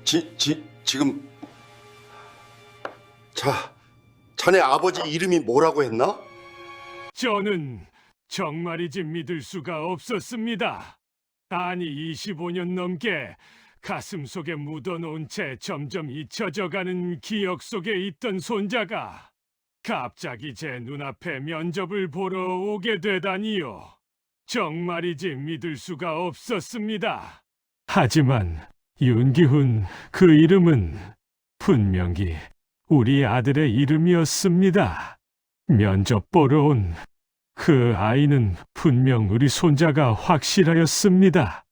지금 자네 아버지 이름이 뭐라고 했나? 저는 정말이지 믿을 수가 없었습니다. 아니 25년 넘게 가슴속에 묻어놓은 채 점점 잊혀져가는 기억 속에 있던 손자가 갑자기 제 눈앞에 면접을 보러 오게 되다니요. 정말이지 믿을 수가 없었습니다. 하지만 윤기훈, 그 이름은 분명히 우리 아들의 이름이었습니다. 면접 보러 온 그 아이는 분명 우리 손자가 확실하였습니다.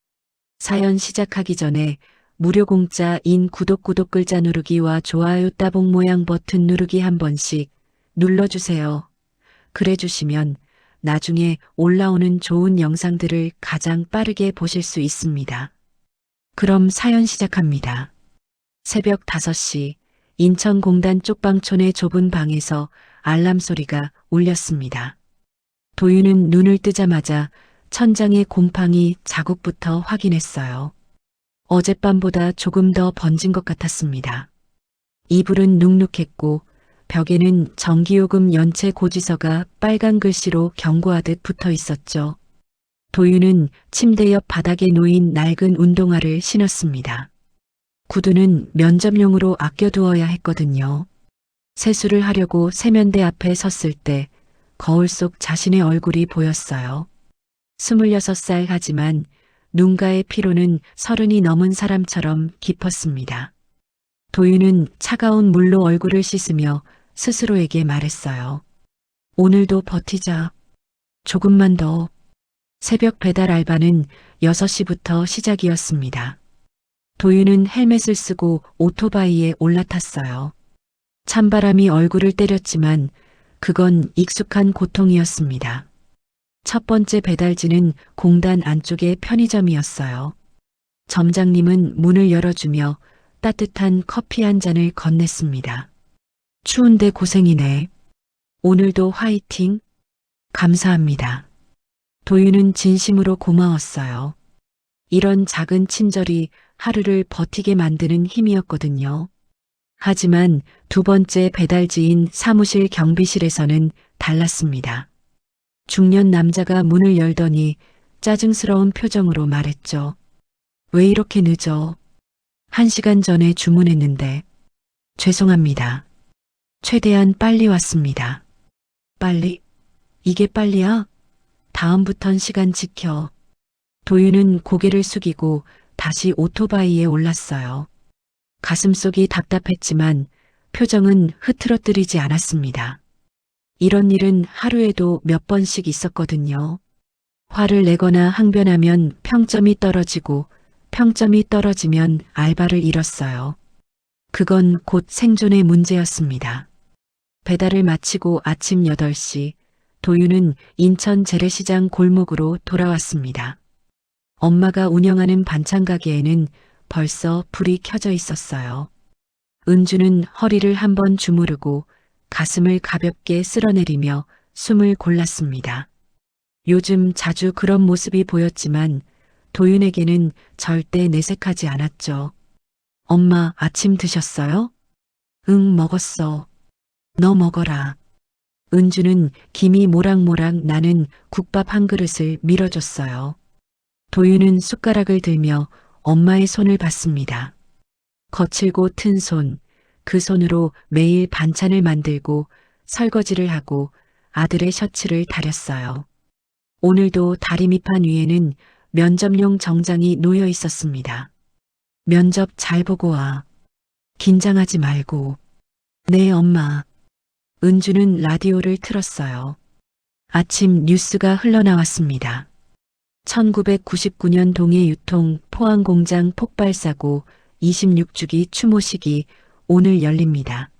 사연 시작하기 전에 무료 공짜인 구독 글자 누르기와 좋아요 따봉 모양 버튼 누르기 한 번씩 눌러주세요. 그래 주시면 나중에 올라오는 좋은 영상들을 가장 빠르게 보실 수 있습니다. 그럼 사연 시작합니다. 새벽 5시 인천공단 쪽방촌의 좁은 방에서 알람 소리가 울렸습니다. 도윤은 눈을 뜨자마자 천장의 곰팡이 자국부터 확인했어요. 어젯밤보다 조금 더 번진 것 같았습니다. 이불은 눅눅했고 벽에는 전기요금 연체 고지서가 빨간 글씨로 경고하듯 붙어 있었죠. 도윤은 침대 옆 바닥에 놓인 낡은 운동화를 신었습니다. 구두는 면접용으로 아껴두어야 했거든요. 세수를 하려고 세면대 앞에 섰을 때 거울 속 자신의 얼굴이 보였어요. 26살 하지만 눈가의 피로는 30이 넘은 사람처럼 깊었습니다. 도윤은 차가운 물로 얼굴을 씻으며 스스로에게 말했어요. 오늘도 버티자. 조금만 더. 새벽 배달 알바는 6시부터 시작이었습니다. 도윤은 헬멧을 쓰고 오토바이에 올라탔어요. 찬바람이 얼굴을 때렸지만 그건 익숙한 고통이었습니다. 첫 번째 배달지는 공단 안쪽의 편의점이었어요. 점장님은 문을 열어주며 따뜻한 커피 한 잔을 건넸습니다. 추운데 고생이네. 오늘도 화이팅. 감사합니다. 도윤은 진심으로 고마웠어요. 이런 작은 친절이 하루를 버티게 만드는 힘이었거든요. 하지만 두 번째 배달지인 사무실 경비실에서는 달랐습니다. 중년 남자가 문을 열더니 짜증스러운 표정으로 말했죠. 왜 이렇게 늦어? 1시간 전에 주문했는데. 죄송합니다. 최대한 빨리 왔습니다. 빨리? 이게 빨리야? 다음부턴 시간 지켜. 도윤은 고개를 숙이고 다시 오토바이에 올랐어요. 가슴속이 답답했지만 표정은 흐트러뜨리지 않았습니다. 이런 일은 하루에도 몇 번씩 있었거든요. 화를 내거나 항변하면 평점이 떨어지고 평점이 떨어지면 알바를 잃었어요. 그건 곧 생존의 문제였습니다. 배달을 마치고 아침 8시 도윤은 인천 재래시장 골목으로 돌아왔습니다. 엄마가 운영하는 반찬 가게에는 벌써 불이 켜져 있었어요. 은주는 허리를 한번 주무르고 가슴을 가볍게 쓸어내리며 숨을 골랐습니다. 요즘 자주 그런 모습이 보였지만 도윤에게는 절대 내색하지 않았죠. 엄마, 아침 드셨어요? 응, 먹었어. 너 먹어라. 은주는 김이 모락모락 나는 국밥 한 그릇을 밀어줬어요. 도윤은 숟가락을 들며 엄마의 손을 봤습니다. 거칠고 튼 손, 그 손으로 매일 반찬을 만들고 설거지를 하고 아들의 셔츠를 다렸어요. 오늘도 다리 밑판 위에는 면접용 정장이 놓여 있었습니다. 면접 잘 보고 와. 긴장하지 말고. 네, 엄마. 은주는 라디오를 틀었어요. 아침 뉴스가 흘러나왔습니다. 1999년 동해 유통 포항공장 폭발사고 26주기 추모식이 오늘 열립니다.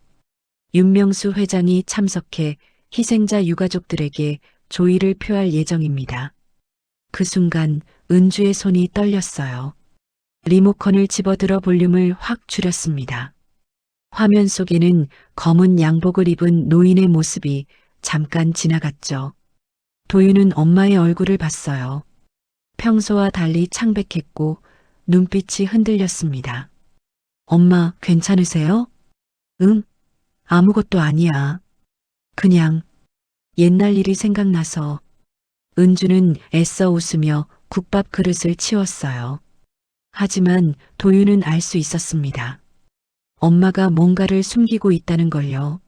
윤명수 회장이 참석해 희생자 유가족들에게 조의를 표할 예정입니다. 그 순간 은주의 손이 떨렸어요. 리모컨을 집어들어 볼륨을 확 줄였습니다. 화면 속에는 검은 양복을 입은 노인의 모습이 잠깐 지나갔죠. 도윤은 엄마의 얼굴을 봤어요. 평소와 달리 창백했고 눈빛이 흔들렸습니다. 엄마, 괜찮으세요? 응, 아무것도 아니야. 그냥 옛날 일이 생각나서. 은주는 애써 웃으며 국밥 그릇을 치웠어요. 하지만 도윤은 알 수 있었습니다. 엄마가 뭔가를 숨기고 있다는 걸요.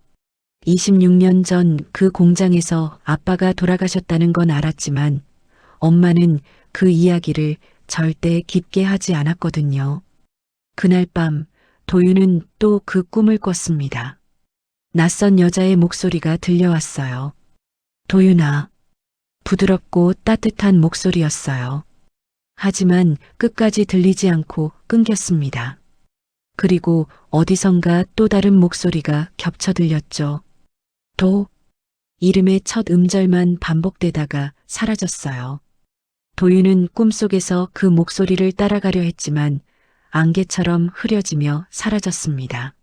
26년 전 그 공장에서 아빠가 돌아가셨다는 건 알았지만 엄마는 그 이야기를 절대 깊게 하지 않았거든요. 그날 밤 도윤은 또 그 꿈을 꿨습니다. 낯선 여자의 목소리가 들려왔어요. 도윤아. 부드럽고 따뜻한 목소리였어요. 하지만 끝까지 들리지 않고 끊겼습니다. 그리고 어디선가 또 다른 목소리가 겹쳐 들렸죠. 도. 이름의 첫 음절만 반복되다가 사라졌어요. 도윤은 꿈속에서 그 목소리를 따라가려 했지만 안개처럼 흐려지며 사라졌습니다.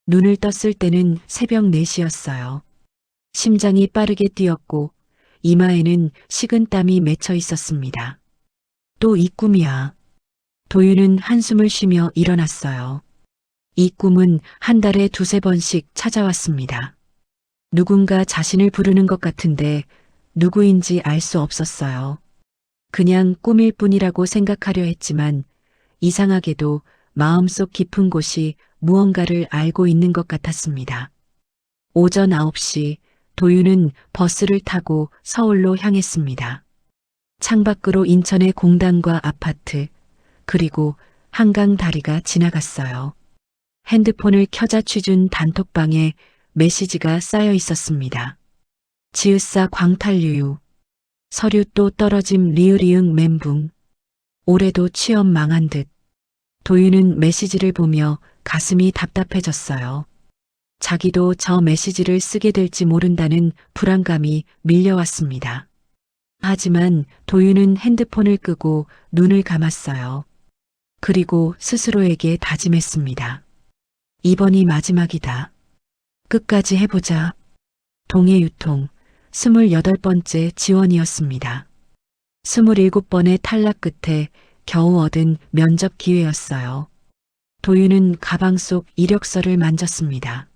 눈을 떴을 때는 새벽 4시였어요. 심장이 빠르게 뛰었고 이마에는 식은 땀이 맺혀 있었습니다. 또 이 꿈이야. 도윤은 한숨을 쉬며 일어났어요. 이 꿈은 한 달에 2~3번씩 찾아왔습니다. 누군가 자신을 부르는 것 같은데 누구인지 알 수 없었어요. 그냥 꿈일 뿐이라고 생각하려 했지만 이상하게도 마음속 깊은 곳이 무언가를 알고 있는 것 같았습니다. 오전 9시 도윤은 버스를 타고 서울로 향했습니다. 창밖으로 인천의 공단과 아파트, 그리고 한강 다리가 지나갔어요. 핸드폰을 켜자 취준 단톡방에 메시지가 쌓여 있었습니다. 지읒사 광탈유유. 서류 또 떨어짐 리으리응 멘붕. 올해도 취업 망한 듯. 도윤은 메시지를 보며 가슴이 답답해졌어요. 자기도 저 메시지를 쓰게 될지 모른다는 불안감이 밀려왔습니다. 하지만 도윤은 핸드폰을 끄고 눈을 감았어요. 그리고 스스로에게 다짐했습니다. 이번이 마지막이다. 끝까지 해보자. 동해유통 28번째 지원이었습니다. 27번의 탈락 끝에 겨우 얻은 면접 기회였어요. 도윤은 가방 속 이력서를 만졌습니다.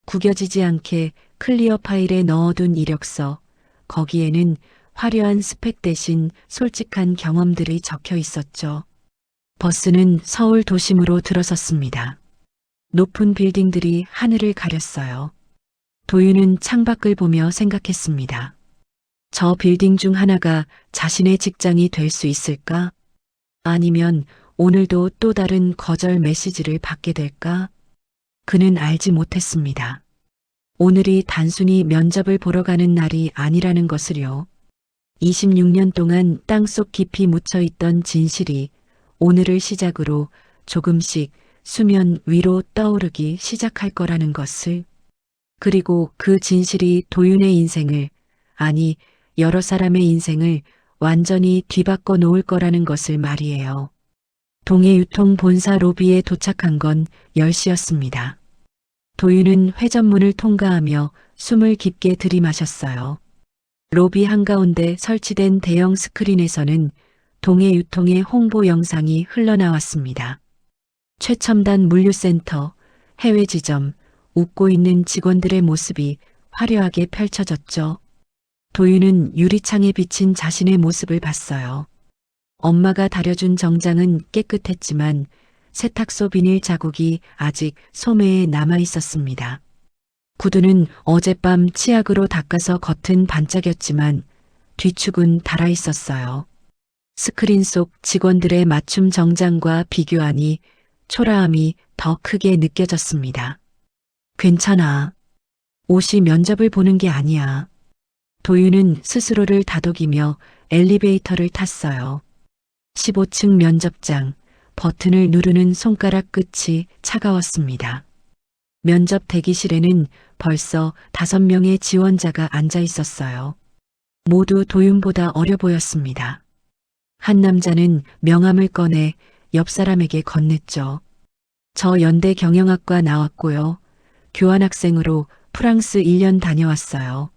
구겨지지 않게 클리어 파일에 넣어둔 이력서, 거기에는 화려한 스펙 대신 솔직한 경험들이 적혀 있었죠. 버스는 서울 도심으로 들어섰습니다. 높은 빌딩들이 하늘을 가렸어요. 도윤은 창밖을 보며 생각했습니다. 저 빌딩 중 하나가 자신의 직장이 될 수 있을까? 아니면 오늘도 또 다른 거절 메시지를 받게 될까? 그는 알지 못했습니다. 오늘이 단순히 면접을 보러 가는 날이 아니라는 것을요. 26년 동안 땅속 깊이 묻혀있던 진실이 오늘을 시작으로 조금씩 수면 위로 떠오르기 시작할 거라는 것을, 그리고 그 진실이 도윤의 인생을, 아니 여러 사람의 인생을 완전히 뒤바꿔 놓을 거라는 것을 말이에요. 동해유통 본사 로비에 도착한 건 10시였습니다. 도윤은 회전문을 통과하며 숨을 깊게 들이마셨어요. 로비 한가운데 설치된 대형 스크린에서는 동해유통의 홍보 영상이 흘러나왔습니다. 최첨단 물류센터, 해외 지점, 웃고 있는 직원들의 모습이 화려하게 펼쳐졌죠. 도윤은 유리창에 비친 자신의 모습을 봤어요. 엄마가 다려준 정장은 깨끗했지만 세탁소 비닐 자국이 아직 소매에 남아 있었습니다. 구두는 어젯밤 치약으로 닦아서 겉은 반짝였지만 뒤축은 닳아 있었어요. 스크린 속 직원들의 맞춤 정장과 비교하니 초라함이 더 크게 느껴졌습니다. 괜찮아. 옷이 면접을 보는 게 아니야. 도윤은 스스로를 다독이며 엘리베이터를 탔어요. 15층 면접장, 버튼을 누르는 손가락 끝이 차가웠습니다. 면접 대기실에는 벌써 5명의 지원자가 앉아 있었어요. 모두 도윤보다 어려 보였습니다. 한 남자는 명함을 꺼내 옆 사람에게 건넸죠. 저 연대 경영학과 나왔고요. 교환학생으로 프랑스 1년 다녀왔어요.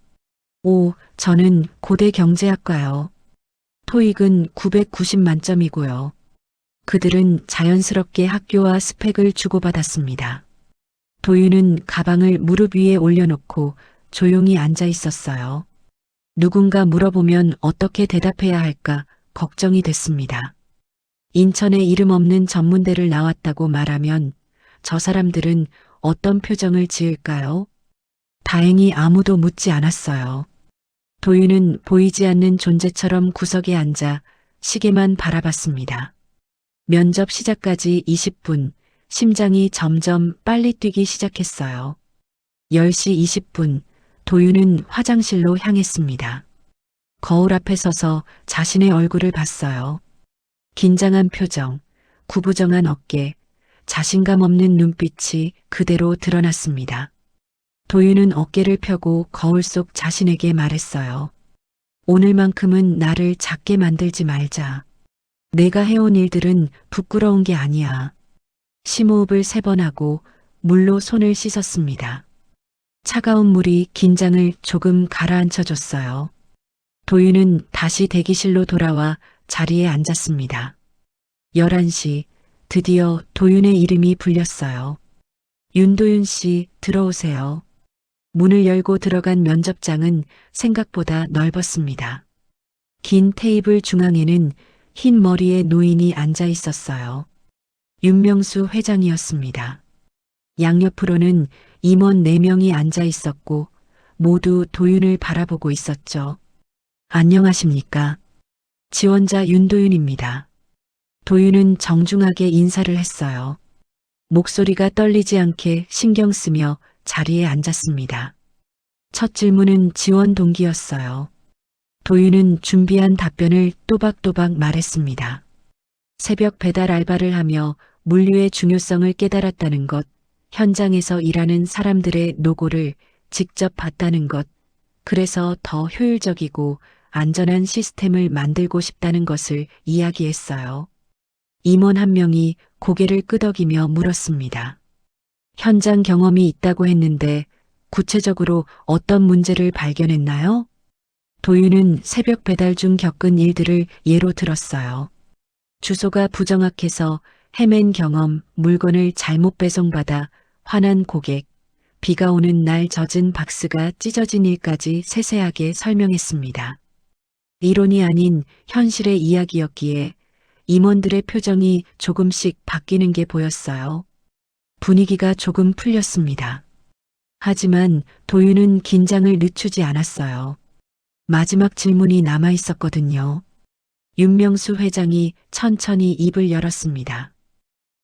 오, 저는 고대 경제학과요. 토익은 990 만점이고요. 그들은 자연스럽게 학교와 스펙을 주고받았습니다. 도윤은 가방을 무릎 위에 올려놓고 조용히 앉아 있었어요. 누군가 물어보면 어떻게 대답해야 할까 걱정이 됐습니다. 인천에 이름 없는 전문대를 나왔다고 말하면 저 사람들은 어떤 표정을 지을까요? 다행히 아무도 묻지 않았어요. 도윤은 보이지 않는 존재처럼 구석에 앉아 시계만 바라봤습니다. 면접 시작까지 20분, 심장이 점점 빨리 뛰기 시작했어요. 10시 20분, 도윤은 화장실로 향했습니다. 거울 앞에 서서 자신의 얼굴을 봤어요. 긴장한 표정, 구부정한 어깨, 자신감 없는 눈빛이 그대로 드러났습니다. 도윤은 어깨를 펴고 거울 속 자신에게 말했어요. 오늘만큼은 나를 작게 만들지 말자. 내가 해온 일들은 부끄러운 게 아니야. 심호흡을 3번 하고 물로 손을 씻었습니다. 차가운 물이 긴장을 조금 가라앉혀줬어요. 도윤은 다시 대기실로 돌아와 자리에 앉았습니다. 11시, 드디어 도윤의 이름이 불렸어요. 윤도윤 씨, 들어오세요. 문을 열고 들어간 면접장은 생각보다 넓었습니다. 긴 테이블 중앙에는 흰 머리의 노인이 앉아 있었어요. 윤명수 회장이었습니다. 양옆으로는 임원 4명이 앉아 있었고 모두 도윤을 바라보고 있었죠. 안녕하십니까? 지원자 윤도윤입니다. 도윤은 정중하게 인사를 했어요. 목소리가 떨리지 않게 신경 쓰며 자리에 앉았습니다. 첫 질문은 지원 동기였어요. 도윤은 준비한 답변을 또박또박 말했습니다. 새벽 배달 알바를 하며 물류의 중요성을 깨달았다는 것, 현장에서 일하는 사람들의 노고를 직접 봤다는 것, 그래서 더 효율적이고 안전한 시스템을 만들고 싶다는 것을 이야기했어요. 임원 한 명이 고개를 끄덕이며 물었습니다. 현장 경험이 있다고 했는데 구체적으로 어떤 문제를 발견했나요? 도윤은 새벽 배달 중 겪은 일들을 예로 들었어요. 주소가 부정확해서 헤맨 경험, 물건을 잘못 배송받아 화난 고객, 비가 오는 날 젖은 박스가 찢어진 일까지 세세하게 설명했습니다. 이론이 아닌 현실의 이야기였기에 임원들의 표정이 조금씩 바뀌는 게 보였어요. 분위기가 조금 풀렸습니다. 하지만 도윤은 긴장을 늦추지 않았어요. 마지막 질문이 남아 있었거든요. 윤명수 회장이 천천히 입을 열었습니다.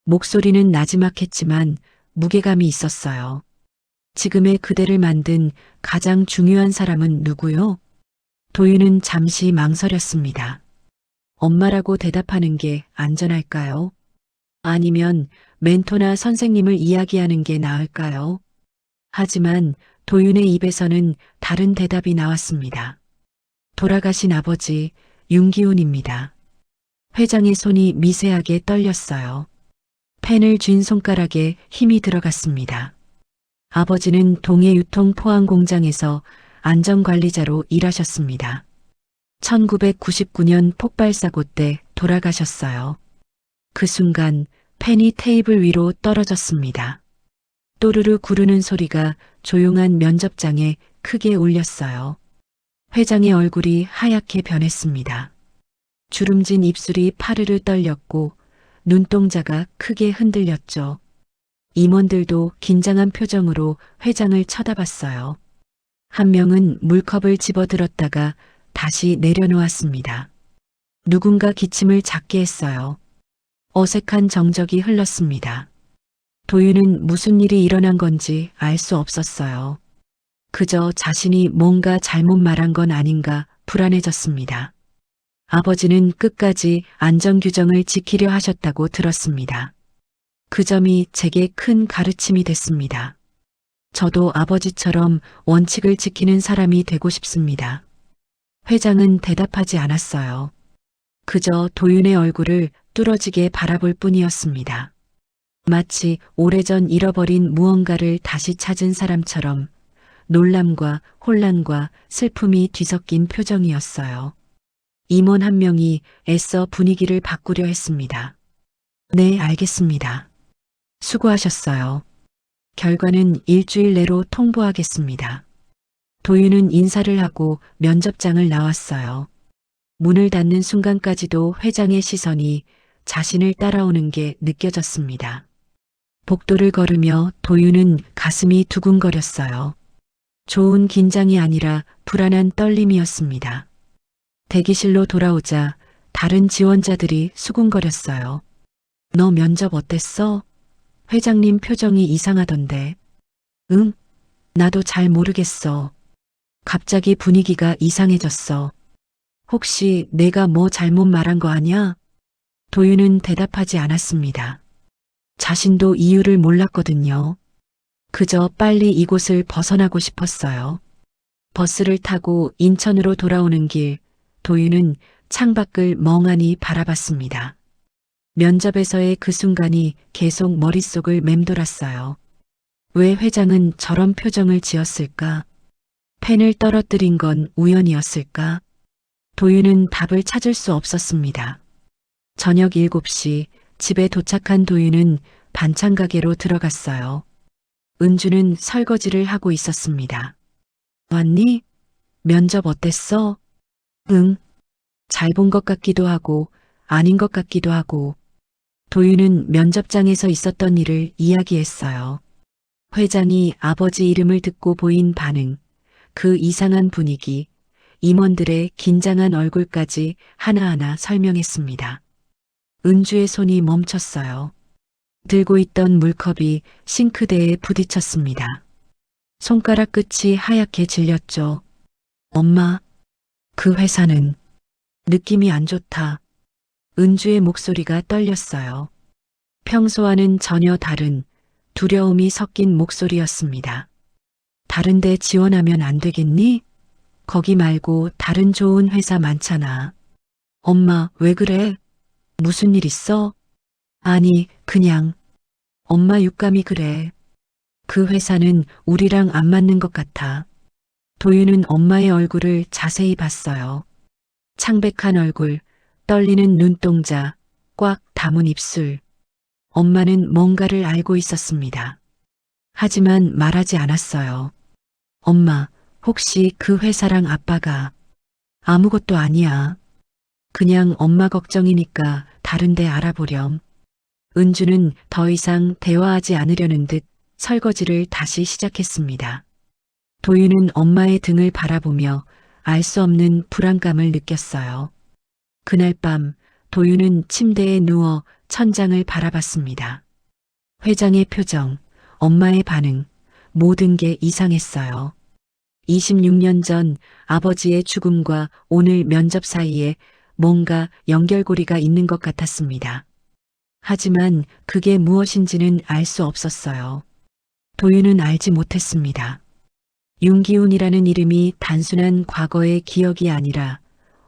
목소리는 나지막했지만 무게감이 있었어요. 지금의 그대를 만든 가장 중요한 사람은 누구요? 도윤은 잠시 망설였습니다. 엄마라고 대답하는 게 안전할까요? 아니면 멘토나 선생님을 이야기하는 게 나을까요? 하지만 도윤의 입에서는 다른 대답이 나왔습니다. 돌아가신 아버지 윤기훈입니다. 회장의 손이 미세하게 떨렸어요. 펜을 쥔 손가락에 힘이 들어갔습니다. 아버지는 동해유통 포항 공장에서 안전관리자로 일하셨습니다. 1999년 폭발사고 때 돌아가셨어요. 그 순간 펜이 테이블 위로 떨어졌습니다. 또르르 구르는 소리가 조용한 면접장에 크게 울렸어요. 회장의 얼굴이 하얗게 변했습니다. 주름진 입술이 파르르 떨렸고 눈동자가 크게 흔들렸죠. 임원들도 긴장한 표정으로 회장을 쳐다봤어요. 한 명은 물컵을 집어들었다가 다시 내려놓았습니다. 누군가 기침을 작게 했어요. 어색한 정적이 흘렀습니다. 도윤은 무슨 일이 일어난 건지 알 수 없었어요. 그저 자신이 뭔가 잘못 말한 건 아닌가 불안해졌습니다. 아버지는 끝까지 안전규정을 지키려 하셨다고 들었습니다. 그 점이 제게 큰 가르침이 됐습니다. 저도 아버지처럼 원칙을 지키는 사람이 되고 싶습니다. 회장은 대답하지 않았어요. 그저 도윤의 얼굴을 뚫어지게 바라볼 뿐이었습니다. 마치 오래전 잃어버린 무언가를 다시 찾은 사람처럼 놀람과 혼란과 슬픔이 뒤섞인 표정이었어요. 임원 한 명이 애써 분위기를 바꾸려 했습니다. 네, 알겠습니다. 수고하셨어요. 결과는 일주일 내로 통보하겠습니다. 도윤은 인사를 하고 면접장을 나왔어요. 문을 닫는 순간까지도 회장의 시선이 자신을 따라오는 게 느껴졌습니다. 복도를 걸으며 도윤은 가슴이 두근거렸어요. 좋은 긴장이 아니라 불안한 떨림이었습니다. 대기실로 돌아오자 다른 지원자들이 수군거렸어요. 너 면접 어땠어? 회장님 표정이 이상하던데. 응? 나도 잘 모르겠어. 갑자기 분위기가 이상해졌어. 혹시 내가 뭐 잘못 말한 거 아냐? 도윤은 대답하지 않았습니다. 자신도 이유를 몰랐거든요. 그저 빨리 이곳을 벗어나고 싶었어요. 버스를 타고 인천으로 돌아오는 길, 도윤은 창밖을 멍하니 바라봤습니다. 면접에서의 그 순간이 계속 머릿속을 맴돌았어요. 왜 회장은 저런 표정을 지었을까? 펜을 떨어뜨린 건 우연이었을까? 도윤은 답을 찾을 수 없었습니다. 저녁 7시 집에 도착한 도윤은 반찬 가게로 들어갔어요. 은주는 설거지를 하고 있었습니다. 왔니? 면접 어땠어? 응. 잘 본 것 같기도 하고 아닌 것 같기도 하고. 도윤은 면접장에서 있었던 일을 이야기했어요. 회장이 아버지 이름을 듣고 보인 반응, 그 이상한 분위기, 임원들의 긴장한 얼굴까지 하나하나 설명했습니다. 은주의 손이 멈췄어요. 들고 있던 물컵이 싱크대에 부딪혔습니다. 손가락 끝이 하얗게 질렸죠. 엄마, 그 회사는 느낌이 안 좋다. 은주의 목소리가 떨렸어요. 평소와는 전혀 다른 두려움이 섞인 목소리였습니다. 다른 데 지원하면 안 되겠니? 거기 말고 다른 좋은 회사 많잖아. 엄마, 왜 그래? 무슨 일 있어? 아니, 그냥. 엄마 육감이 그래. 그 회사는 우리랑 안 맞는 것 같아. 도윤은 엄마의 얼굴을 자세히 봤어요. 창백한 얼굴, 떨리는 눈동자, 꽉 담은 입술. 엄마는 뭔가를 알고 있었습니다. 하지만 말하지 않았어요. 엄마, 혹시 그 회사랑 아빠가 아무것도 아니야. 그냥 엄마 걱정이니까 다른 데 알아보렴. 은주는 더 이상 대화하지 않으려는 듯 설거지를 다시 시작했습니다. 도윤은 엄마의 등을 바라보며 알 수 없는 불안감을 느꼈어요. 그날 밤 도윤은 침대에 누워 천장을 바라봤습니다. 회장의 표정, 엄마의 반응, 모든 게 이상했어요. 26년 전 아버지의 죽음과 오늘 면접 사이에 뭔가 연결고리가 있는 것 같았습니다. 하지만 그게 무엇인지는 알 수 없었어요. 도윤은 알지 못했습니다. 윤기훈이라는 이름이 단순한 과거의 기억이 아니라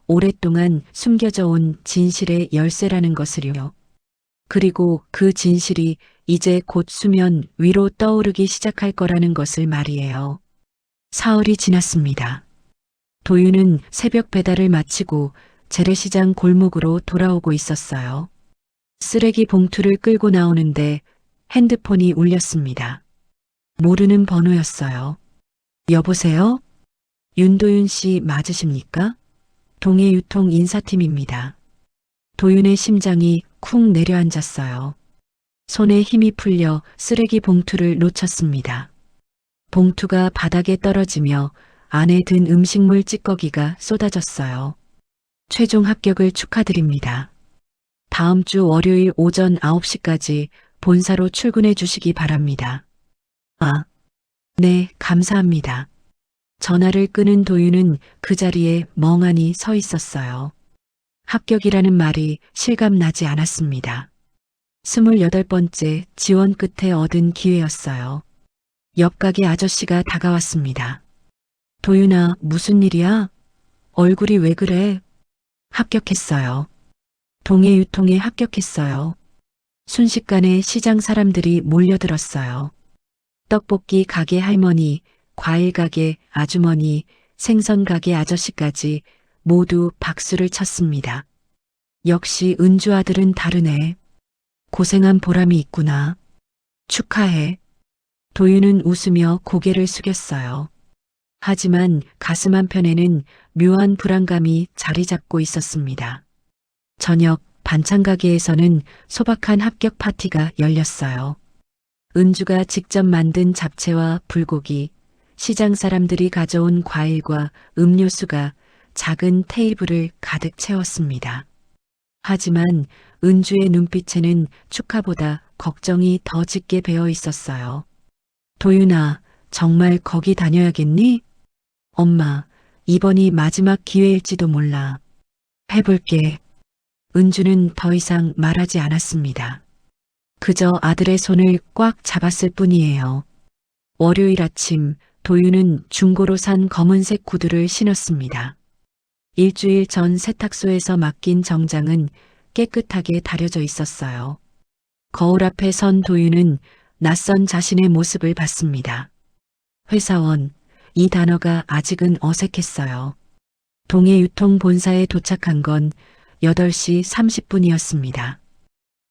오랫동안 숨겨져 온 진실의 열쇠라는 것을요. 그리고 그 진실이 이제 곧 수면 위로 떠오르기 시작할 거라는 것을 말이에요. 사흘이 지났습니다. 도윤은 새벽 배달을 마치고 재래시장 골목으로 돌아오고 있었어요. 쓰레기 봉투를 끌고 나오는데 핸드폰이 울렸습니다. 모르는 번호였어요. 여보세요? 윤도윤 씨 맞으십니까? 동해유통 인사팀입니다. 도윤의 심장이 쿵 내려앉았어요. 손에 힘이 풀려 쓰레기 봉투를 놓쳤습니다. 봉투가 바닥에 떨어지며 안에 든 음식물 찌꺼기가 쏟아졌어요. 최종 합격을 축하드립니다. 다음 주 월요일 오전 9시까지 본사로 출근해 주시기 바랍니다. 아, 네, 감사합니다. 전화를 끊은 도윤은 그 자리에 멍하니 서 있었어요. 합격이라는 말이 실감나지 않았습니다. 28번째 지원 끝에 얻은 기회였어요. 옆 가게 아저씨가 다가왔습니다. 도윤아, 무슨 일이야? 얼굴이 왜 그래? 합격했어요. 동해유통에 합격했어요. 순식간에 시장 사람들이 몰려들었어요. 떡볶이 가게 할머니, 과일 가게 아주머니, 생선 가게 아저씨까지 모두 박수를 쳤습니다. 역시 은주 아들은 다르네. 고생한 보람이 있구나. 축하해. 도윤은 웃으며 고개를 숙였어요. 하지만 가슴 한편에는 묘한 불안감이 자리 잡고 있었습니다. 저녁 반찬 가게에서는 소박한 합격 파티가 열렸어요. 은주가 직접 만든 잡채와 불고기, 시장 사람들이 가져온 과일과 음료수가 작은 테이블을 가득 채웠습니다. 하지만 은주의 눈빛에는 축하보다 걱정이 더 짙게 배어 있었어요. 도윤아, 정말 거기 다녀야겠니? 엄마, 이번이 마지막 기회일지도 몰라. 해볼게. 은주는 더 이상 말하지 않았습니다. 그저 아들의 손을 꽉 잡았을 뿐이에요. 월요일 아침 도윤은 중고로 산 검은색 구두를 신었습니다. 일주일 전 세탁소에서 맡긴 정장은 깨끗하게 다려져 있었어요. 거울 앞에 선 도윤은 낯선 자신의 모습을 봤습니다. 회사원, 이 단어가 아직은 어색했어요. 동해 유통본사에 도착한 건 8시 30분이었습니다.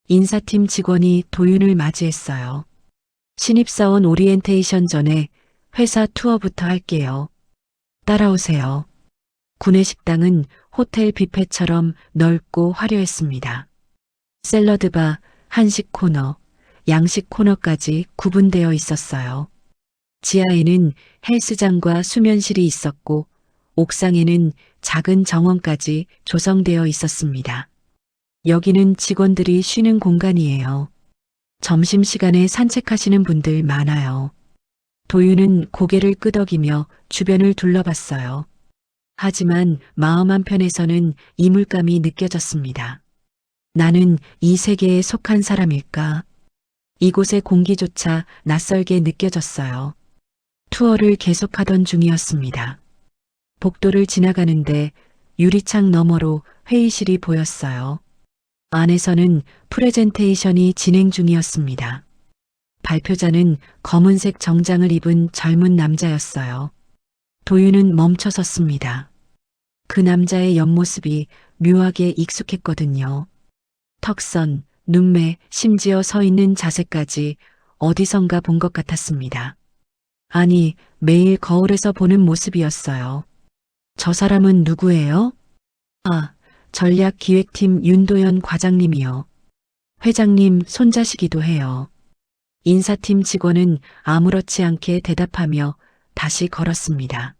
인사팀 직원이 도윤을 맞이했어요. 신입사원 오리엔테이션 전에 회사 투어부터 할게요. 따라오세요. 구내식당은 호텔 뷔페처럼 넓고 화려했습니다. 샐러드바, 한식 코너, 양식 코너까지 구분되어 있었어요. 지하에는 헬스장과 수면실이 있었고 옥상에는 작은 정원까지 조성되어 있었습니다. 여기는 직원들이 쉬는 공간이에요. 점심시간에 산책하시는 분들 많아요. 도윤은 고개를 끄덕이며 주변을 둘러봤어요. 하지만 마음 한편에서는 이물감이 느껴졌습니다. 나는 이 세계에 속한 사람일까? 이곳의 공기조차 낯설게 느껴졌어요. 투어를 계속하던 중이었습니다. 복도를 지나가는데 유리창 너머로 회의실이 보였어요. 안에서는 프레젠테이션이 진행 중이었습니다. 발표자는 검은색 정장을 입은 젊은 남자였어요. 도윤은 멈춰섰습니다. 그 남자의 옆모습이 묘하게 익숙했거든요. 턱선, 눈매, 심지어 서 있는 자세까지 어디선가 본 것 같았습니다. 아니, 매일 거울에서 보는 모습이었어요. 저 사람은 누구예요? 아, 전략기획팀 윤도현 과장님이요. 회장님 손자시기도 해요. 인사팀 직원은 아무렇지 않게 대답하며 다시 걸었습니다.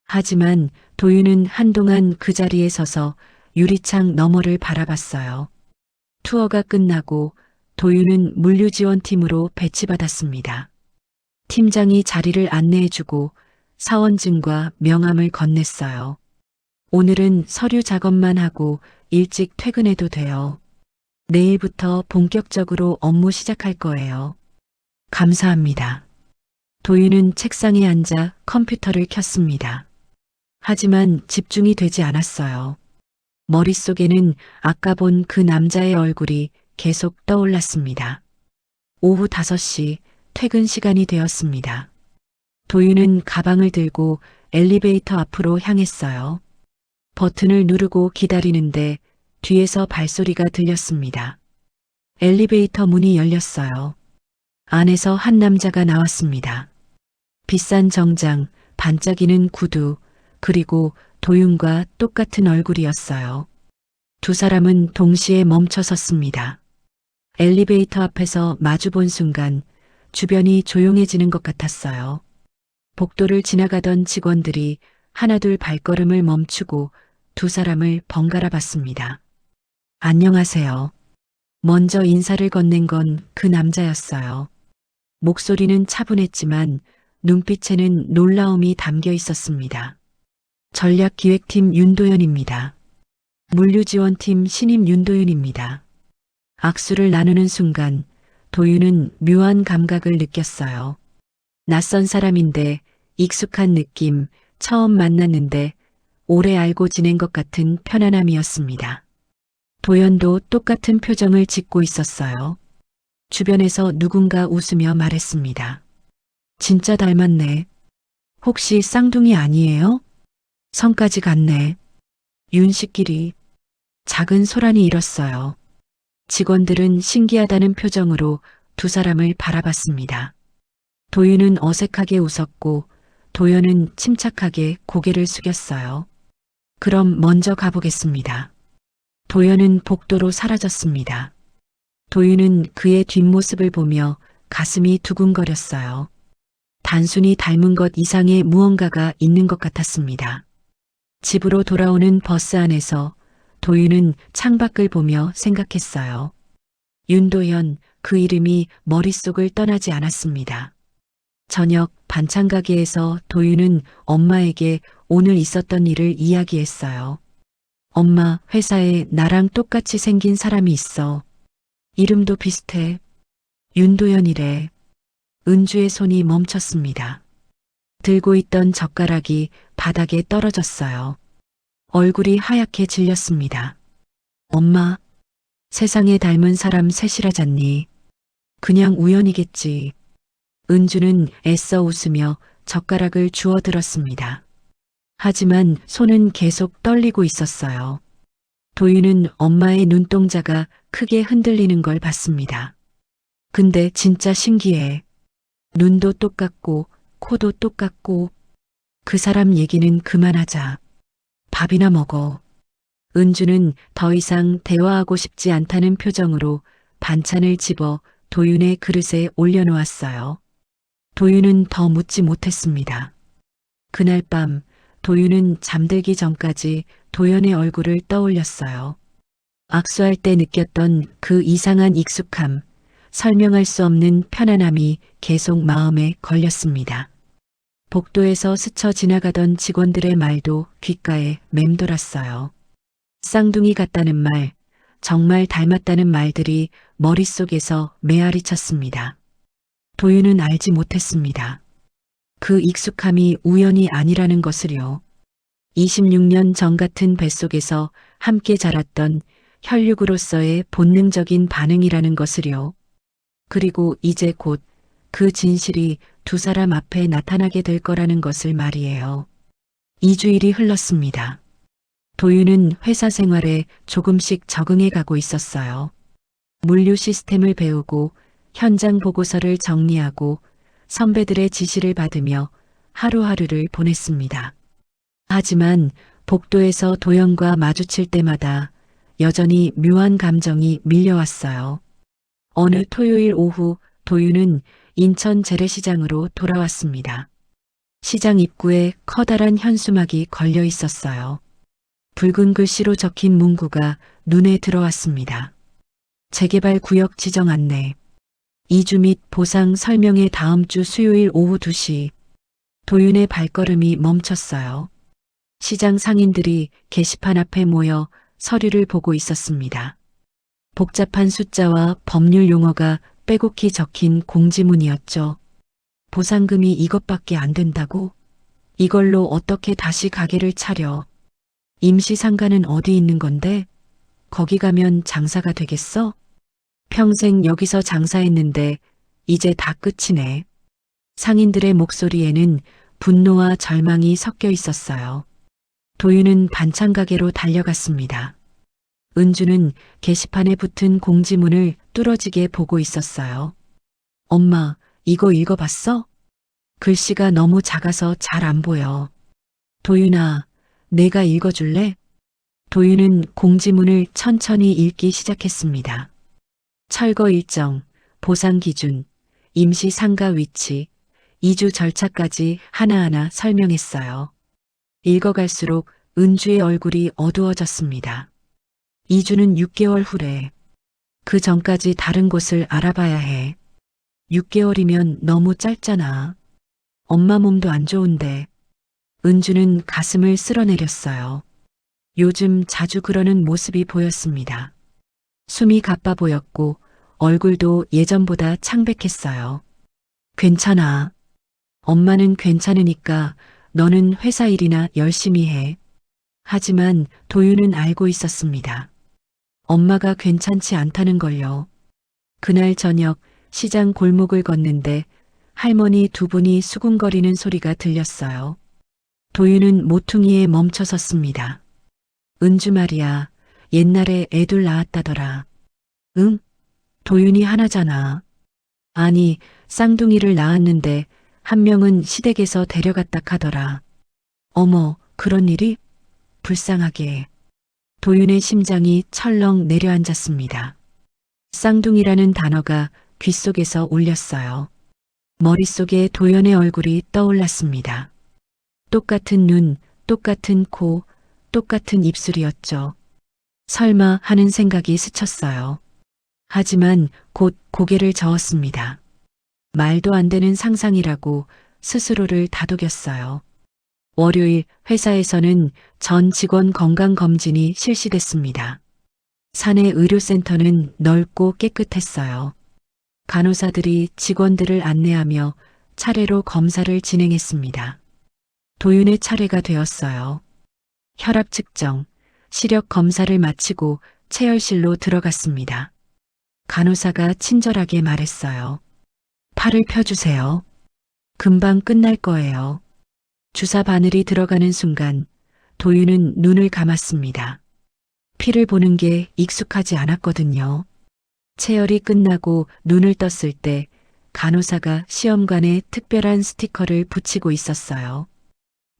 하지만 도윤은 한동안 그 자리에 서서 유리창 너머를 바라봤어요. 투어가 끝나고 도윤은 물류지원팀으로 배치받았습니다. 팀장이 자리를 안내해주고 사원증과 명함을 건넸어요. 오늘은 서류 작업만 하고 일찍 퇴근해도 돼요. 내일부터 본격적으로 업무 시작할 거예요. 감사합니다. 도윤은 책상에 앉아 컴퓨터를 켰습니다. 하지만 집중이 되지 않았어요. 머릿속에는 아까 본 그 남자의 얼굴이 계속 떠올랐습니다. 오후 5시 퇴근 시간이 되었습니다. 도윤은 가방을 들고 엘리베이터 앞으로 향했어요. 버튼을 누르고 기다리는데 뒤에서 발소리가 들렸습니다. 엘리베이터 문이 열렸어요. 안에서 한 남자가 나왔습니다. 비싼 정장, 반짝이는 구두, 그리고 도윤과 똑같은 얼굴이었어요. 두 사람은 동시에 멈춰 섰습니다. 엘리베이터 앞에서 마주본 순간 주변이 조용해지는 것 같았어요. 복도를 지나가던 직원들이 하나둘 발걸음을 멈추고 두 사람을 번갈아 봤습니다. 안녕하세요. 먼저 인사를 건넨 건 그 남자였어요. 목소리는 차분했지만 눈빛에는 놀라움이 담겨 있었습니다. 전략기획팀 윤도현입니다. 물류지원팀 신임 윤도윤입니다. 악수를 나누는 순간 도윤은 묘한 감각을 느꼈어요. 낯선 사람인데 익숙한 느낌, 처음 만났는데 오래 알고 지낸 것 같은 편안함이었습니다. 도연도 똑같은 표정을 짓고 있었어요. 주변에서 누군가 웃으며 말했습니다. 진짜 닮았네. 혹시 쌍둥이 아니에요? 성까지 갔네. 윤씨끼리. 작은 소란이 일었어요. 직원들은 신기하다는 표정으로 두 사람을 바라봤습니다. 도윤은 어색하게 웃었고 도연은 침착하게 고개를 숙였어요. 그럼 먼저 가보겠습니다. 도연은 복도로 사라졌습니다. 도윤은 그의 뒷모습을 보며 가슴이 두근거렸어요. 단순히 닮은 것 이상의 무언가가 있는 것 같았습니다. 집으로 돌아오는 버스 안에서 도윤은 창밖을 보며 생각했어요. 윤도현, 그 이름이 머릿속을 떠나지 않았습니다. 저녁 반찬 가게에서 도윤은 엄마에게 오늘 있었던 일을 이야기했어요. 엄마, 회사에 나랑 똑같이 생긴 사람이 있어. 이름도 비슷해. 윤도현이래. 은주의 손이 멈췄습니다. 들고 있던 젓가락이 바닥에 떨어졌어요. 얼굴이 하얗게 질렸습니다. 엄마, 세상에 닮은 사람 셋이라잖니. 그냥 우연이겠지. 은주는 애써 웃으며 젓가락을 주워 들었습니다. 하지만 손은 계속 떨리고 있었어요. 도윤은 엄마의 눈동자가 크게 흔들리는 걸 봤습니다. 근데 진짜 신기해. 눈도 똑같고 코도 똑같고. 그 사람 얘기는 그만하자. 밥이나 먹어. 은주는 더 이상 대화하고 싶지 않다는 표정으로 반찬을 집어 도윤의 그릇에 올려놓았어요. 도윤은 더 묻지 못했습니다. 그날 밤 도윤은 잠들기 전까지 도연의 얼굴을 떠올렸어요. 악수할 때 느꼈던 그 이상한 익숙함, 설명할 수 없는 편안함이 계속 마음에 걸렸습니다. 복도에서 스쳐 지나가던 직원들의 말도 귓가에 맴돌았어요. 쌍둥이 같다는 말, 정말 닮았다는 말들이 머릿속에서 메아리 쳤습니다. 도윤은 알지 못했습니다. 그 익숙함이 우연이 아니라는 것을요. 26년 전 같은 뱃속에서 함께 자랐던 혈육으로서의 본능적인 반응이라는 것을요. 그리고 이제 곧 그 진실이 두 사람 앞에 나타나게 될 거라는 것을 말이에요. 2주일이 흘렀습니다. 도윤은 회사 생활에 조금씩 적응해 가고 있었어요. 물류 시스템을 배우고 현장 보고서를 정리하고 선배들의 지시를 받으며 하루하루를 보냈습니다. 하지만 복도에서 도연과 마주칠 때마다 여전히 묘한 감정이 밀려왔어요. 어느 토요일 오후 도윤은 인천 재래시장으로 돌아왔습니다. 시장 입구에 커다란 현수막이 걸려 있었어요. 붉은 글씨로 적힌 문구가 눈에 들어왔습니다. 재개발 구역 지정 안내. 이주 및 보상 설명회 다음 주 수요일 오후 2시. 도윤의 발걸음이 멈췄어요. 시장 상인들이 게시판 앞에 모여 서류를 보고 있었습니다. 복잡한 숫자와 법률 용어가 빼곡히 적힌 공지문이었죠. 보상금이 이것밖에 안 된다고? 이걸로 어떻게 다시 가게를 차려? 임시상가는 어디 있는 건데? 거기 가면 장사가 되겠어? 평생 여기서 장사했는데 이제 다 끝이네. 상인들의 목소리에는 분노와 절망이 섞여 있었어요. 도윤은 반찬 가게로 달려갔습니다. 은주는 게시판에 붙은 공지문을 뚫어지게 보고 있었어요. 엄마, 이거 읽어봤어? 글씨가 너무 작아서 잘 안 보여. 도윤아, 내가 읽어줄래? 도윤은 공지문을 천천히 읽기 시작했습니다. 철거 일정, 보상 기준, 임시 상가 위치, 이주 절차까지 하나하나 설명했어요. 읽어갈수록 은주의 얼굴이 어두워졌습니다. 이주는 6개월 후래. 그 전까지 다른 곳을 알아봐야 해. 6개월이면 너무 짧잖아. 엄마 몸도 안 좋은데. 은주는 가슴을 쓸어내렸어요. 요즘 자주 그러는 모습이 보였습니다. 숨이 가빠 보였고 얼굴도 예전보다 창백했어요. 괜찮아. 엄마는 괜찮으니까 너는 회사 일이나 열심히 해. 하지만 도윤은 알고 있었습니다. 엄마가 괜찮지 않다는 걸요. 그날 저녁 시장 골목을 걷는데 할머니 두 분이 수군거리는 소리가 들렸어요. 도윤은 모퉁이에 멈춰 섰습니다. 은주 말이야, 옛날에 애둘 낳았다더라. 응? 도윤이 하나잖아. 아니, 쌍둥이를 낳았는데 한 명은 시댁에서 데려갔다 카더라. 어머, 그런 일이? 불쌍하게. 도윤의 심장이 철렁 내려앉았습니다. 쌍둥이라는 단어가 귓속에서 울렸어요. 머릿속에 도연의 얼굴이 떠올랐습니다. 똑같은 눈, 똑같은 코, 똑같은 입술이었죠. 설마 하는 생각이 스쳤어요. 하지만 곧 고개를 저었습니다. 말도 안 되는 상상이라고 스스로를 다독였어요. 월요일 회사에서는 전 직원 건강검진이 실시됐습니다. 사내 의료센터는 넓고 깨끗했어요. 간호사들이 직원들을 안내하며 차례로 검사를 진행했습니다. 도윤의 차례가 되었어요. 혈압 측정, 시력 검사를 마치고 체열실로 들어갔습니다. 간호사가 친절하게 말했어요. 팔을 펴주세요. 금방 끝날 거예요. 주사 바늘이 들어가는 순간 도윤은 눈을 감았습니다. 피를 보는 게 익숙하지 않았거든요. 체열이 끝나고 눈을 떴을 때 간호사가 시험관에 특별한 스티커를 붙이고 있었어요.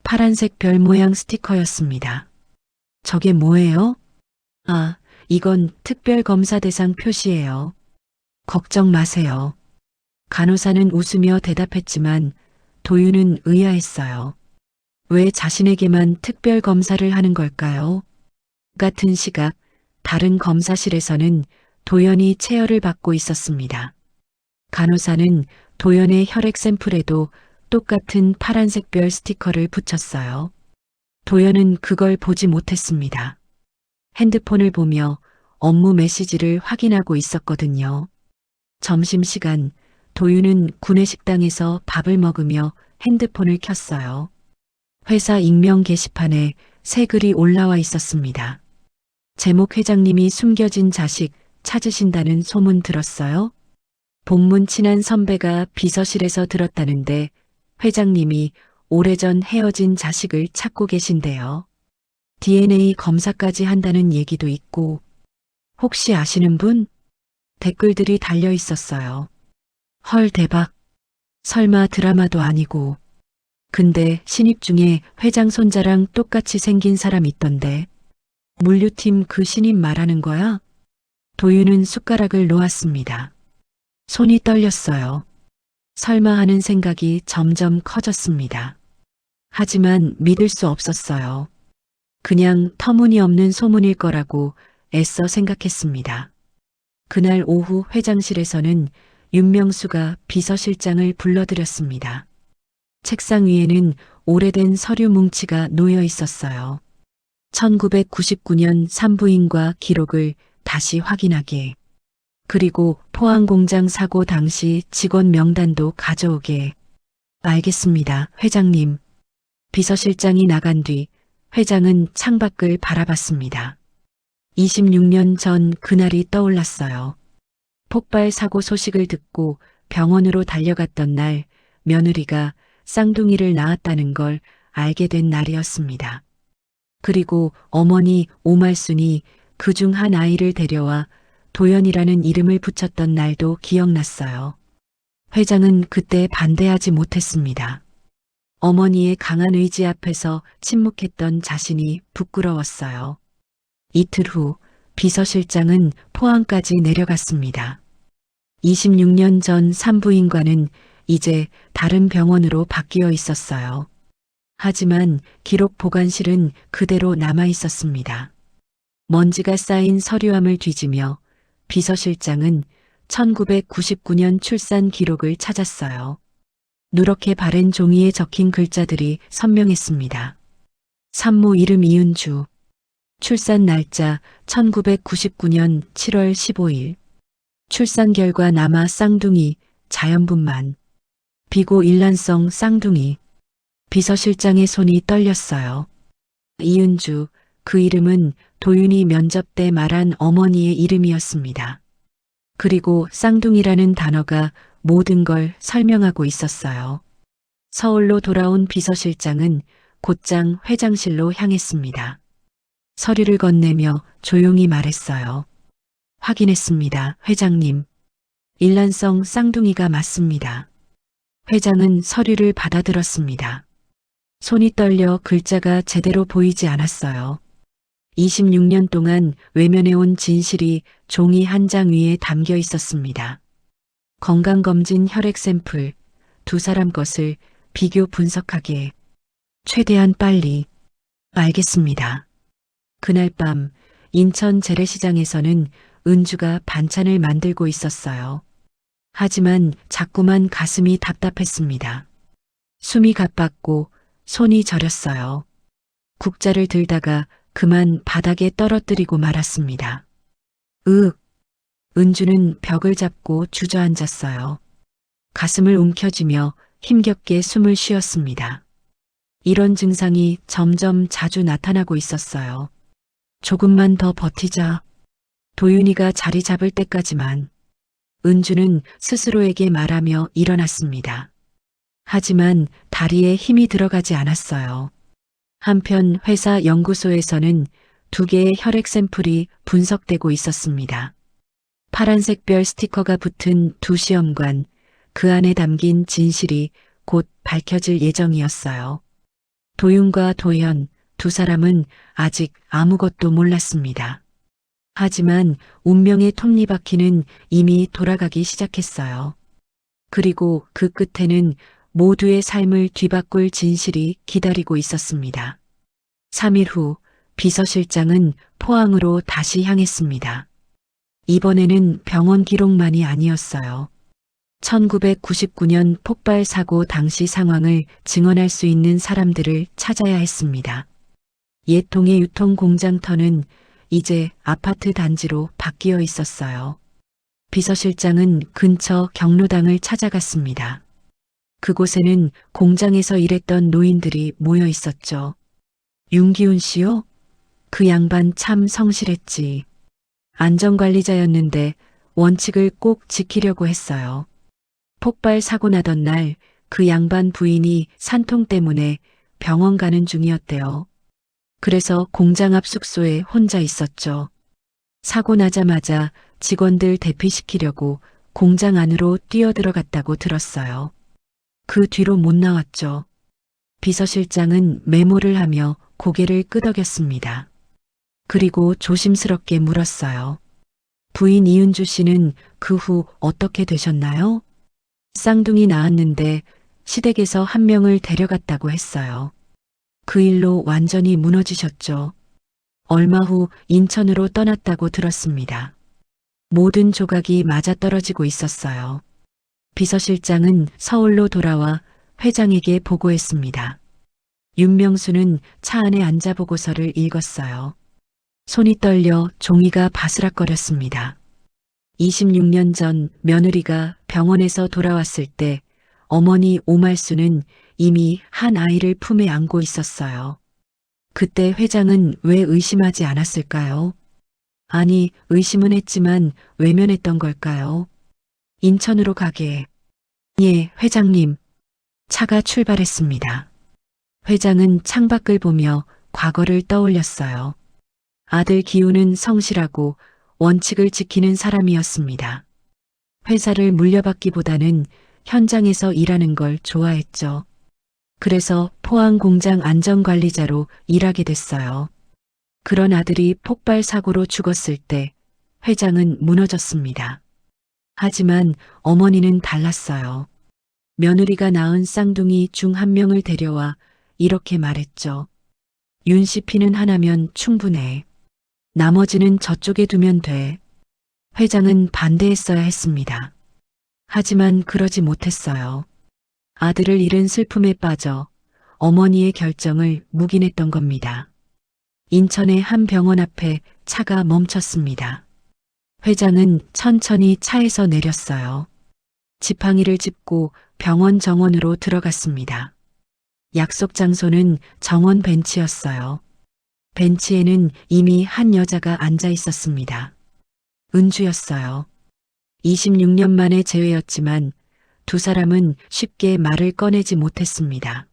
파란색 별 모양 스티커였습니다. 저게 뭐예요? 아, 이건 특별검사 대상 표시예요. 걱정 마세요. 간호사는 웃으며 대답했지만 도윤은 의아했어요. 왜 자신에게만 특별검사를 하는 걸까요? 같은 시각, 다른 검사실에서는 도연이 체열을 받고 있었습니다. 간호사는 도연의 혈액 샘플에도 똑같은 파란색 별 스티커를 붙였어요. 도연은 그걸 보지 못했습니다. 핸드폰을 보며 업무 메시지를 확인하고 있었거든요. 점심시간, 도윤은 구내식당에서 밥을 먹으며 핸드폰을 켰어요. 회사 익명 게시판에 새 글이 올라와 있었습니다. 제목 회장님이 숨겨진 자식 찾으신다는 소문 들었어요? 본문 친한 선배가 비서실에서 들었다는데 회장님이 오래전 헤어진 자식을 찾고 계신데요. DNA 검사까지 한다는 얘기도 있고 혹시 아시는 분? 댓글들이 달려 있었어요. 헐 대박. 설마 드라마도 아니고. 근데 신입 중에 회장 손자랑 똑같이 생긴 사람 있던데. 물류팀 그 신입 말하는 거야? 도윤은 숟가락을 놓았습니다. 손이 떨렸어요. 설마 하는 생각이 점점 커졌습니다. 하지만 믿을 수 없었어요. 그냥 터무니없는 소문일 거라고 애써 생각했습니다. 그날 오후 회장실에서는 윤명수가 비서실장을 불러들였습니다. 책상 위에는 오래된 서류 뭉치가 놓여 있었어요. 1999년 산부인과 기록을 다시 확인하게. 그리고 포항공장 사고 당시 직원 명단도 가져오게. 알겠습니다, 회장님. 비서실장이 나간 뒤 회장은 창밖을 바라봤습니다. 26년 전 그날이 떠올랐어요. 폭발 사고 소식을 듣고 병원으로 달려갔던 날 며느리가 쌍둥이를 낳았다는 걸 알게 된 날이었습니다. 그리고 어머니 오말순이 그중 한 아이를 데려와 도연이라는 이름을 붙였던 날도 기억났어요. 회장은 그때 반대하지 못했습니다. 어머니의 강한 의지 앞에서 침묵했던 자신이 부끄러웠어요. 이틀 후 비서실장은 포항까지 내려갔습니다. 26년 전 산부인과는 이제 다른 병원으로 바뀌어 있었어요. 하지만 기록 보관실은 그대로 남아 있었습니다. 먼지가 쌓인 서류함을 뒤지며 비서실장은 1999년 출산 기록을 찾았어요. 누렇게 바랜 종이에 적힌 글자들이 선명했습니다. 산모 이름 이은주, 출산 날짜 1999년 7월 15일, 출산 결과 남아 쌍둥이, 자연분만, 비고 일란성 쌍둥이. 비서실장의 손이 떨렸어요. 이은주, 그 이름은 도윤이 면접 때 말한 어머니의 이름이었습니다. 그리고 쌍둥이라는 단어가 모든 걸 설명하고 있었어요. 서울로 돌아온 비서실장은 곧장 회장실로 향했습니다. 서류를 건네며 조용히 말했어요. 확인했습니다. 회장님. 일란성 쌍둥이가 맞습니다. 회장은 서류를 받아들었습니다. 손이 떨려 글자가 제대로 보이지 않았어요. 26년 동안 외면해온 진실이 종이 한 장 위에 담겨 있었습니다. 건강검진 혈액 샘플, 두 사람 것을 비교 분석하기에 최대한 빨리. 알겠습니다. 그날 밤 인천 재래시장에서는 은주가 반찬을 만들고 있었어요. 하지만 자꾸만 가슴이 답답했습니다. 숨이 가빴고 손이 저렸어요. 국자를 들다가 그만 바닥에 떨어뜨리고 말았습니다. 은주는 벽을 잡고 주저앉았어요. 가슴을 움켜쥐며 힘겹게 숨을 쉬었습니다. 이런 증상이 점점 자주 나타나고 있었어요. 조금만 더 버티자. 도윤이가 자리 잡을 때까지만. 은주는 스스로에게 말하며 일어났습니다. 하지만 다리에 힘이 들어가지 않았어요. 한편 회사 연구소에서는 2개의 혈액 샘플이 분석되고 있었습니다. 파란색 별 스티커가 붙은 2시험관, 그 안에 담긴 진실이 곧 밝혀질 예정이었어요. 도윤과 도현, 2사람은 아직 아무것도 몰랐습니다. 하지만 운명의 톱니바퀴는 이미 돌아가기 시작했어요. 그리고 그 끝에는 모두의 삶을 뒤바꿀 진실이 기다리고 있었습니다. 3일 후 비서실장은 포항으로 다시 향했습니다. 이번에는 병원 기록만이 아니었어요. 1999년 폭발 사고 당시 상황을 증언할 수 있는 사람들을 찾아야 했습니다. 옛 동해 유통 공장터는 이제 아파트 단지로 바뀌어 있었어요. 비서실장은 근처 경로당을 찾아갔습니다. 그곳에는 공장에서 일했던 노인들이 모여 있었죠. 윤기훈 씨요? 그 양반 참 성실했지. 안전관리자였는데 원칙을 꼭 지키려고 했어요. 폭발 사고 나던 날 그 양반 부인이 산통 때문에 병원 가는 중이었대요. 그래서 공장 앞 숙소에 혼자 있었죠. 사고 나자마자 직원들 대피시키려고 공장 안으로 뛰어들어갔다고 들었어요. 그 뒤로 못 나왔죠. 비서실장은 메모를 하며 고개를 끄덕였습니다. 그리고 조심스럽게 물었어요. 부인 이은주 씨는 그 후 어떻게 되셨나요? 쌍둥이 낳았는데 시댁에서 한 명을 데려갔다고 했어요. 그 일로 완전히 무너지셨죠. 얼마 후 인천으로 떠났다고 들었습니다. 모든 조각이 맞아떨어지고 있었어요. 비서실장은 서울로 돌아와 회장에게 보고했습니다. 윤명수는 차 안에 앉아 보고서를 읽었어요. 손이 떨려 종이가 바스락거렸습니다. 26년 전 며느리가 병원에서 돌아왔을 때 어머니 오말수는 이미 한 아이를 품에 안고 있었어요. 그때 회장은 왜 의심하지 않았을까요? 아니, 의심은 했지만 외면했던 걸까요? 인천으로 가게. 예, 회장님. 차가 출발했습니다. 회장은 창밖을 보며 과거를 떠올렸어요. 아들 기우는 성실하고 원칙을 지키는 사람이었습니다. 회사를 물려받기보다는 현장에서 일하는 걸 좋아했죠. 그래서 포항 공장 안전관리자로 일하게 됐어요. 그런 아들이 폭발 사고로 죽었을 때 회장은 무너졌습니다. 하지만 어머니는 달랐어요. 며느리가 낳은 쌍둥이 중 한 명을 데려와 이렇게 말했죠. 윤 씨 피는 하나면 충분해. 나머지는 저쪽에 두면 돼. 회장은 반대했어야 했습니다. 하지만 그러지 못했어요. 아들을 잃은 슬픔에 빠져 어머니의 결정을 묵인했던 겁니다. 인천의 한 병원 앞에 차가 멈췄습니다. 회장은 천천히 차에서 내렸어요. 지팡이를 짚고 병원 정원으로 들어갔습니다. 약속 장소는 정원 벤치였어요. 벤치에는 이미 한 여자가 앉아 있었습니다. 은주였어요. 26년 만에 재회였지만 2사람은 쉽게 말을 꺼내지 못했습니다.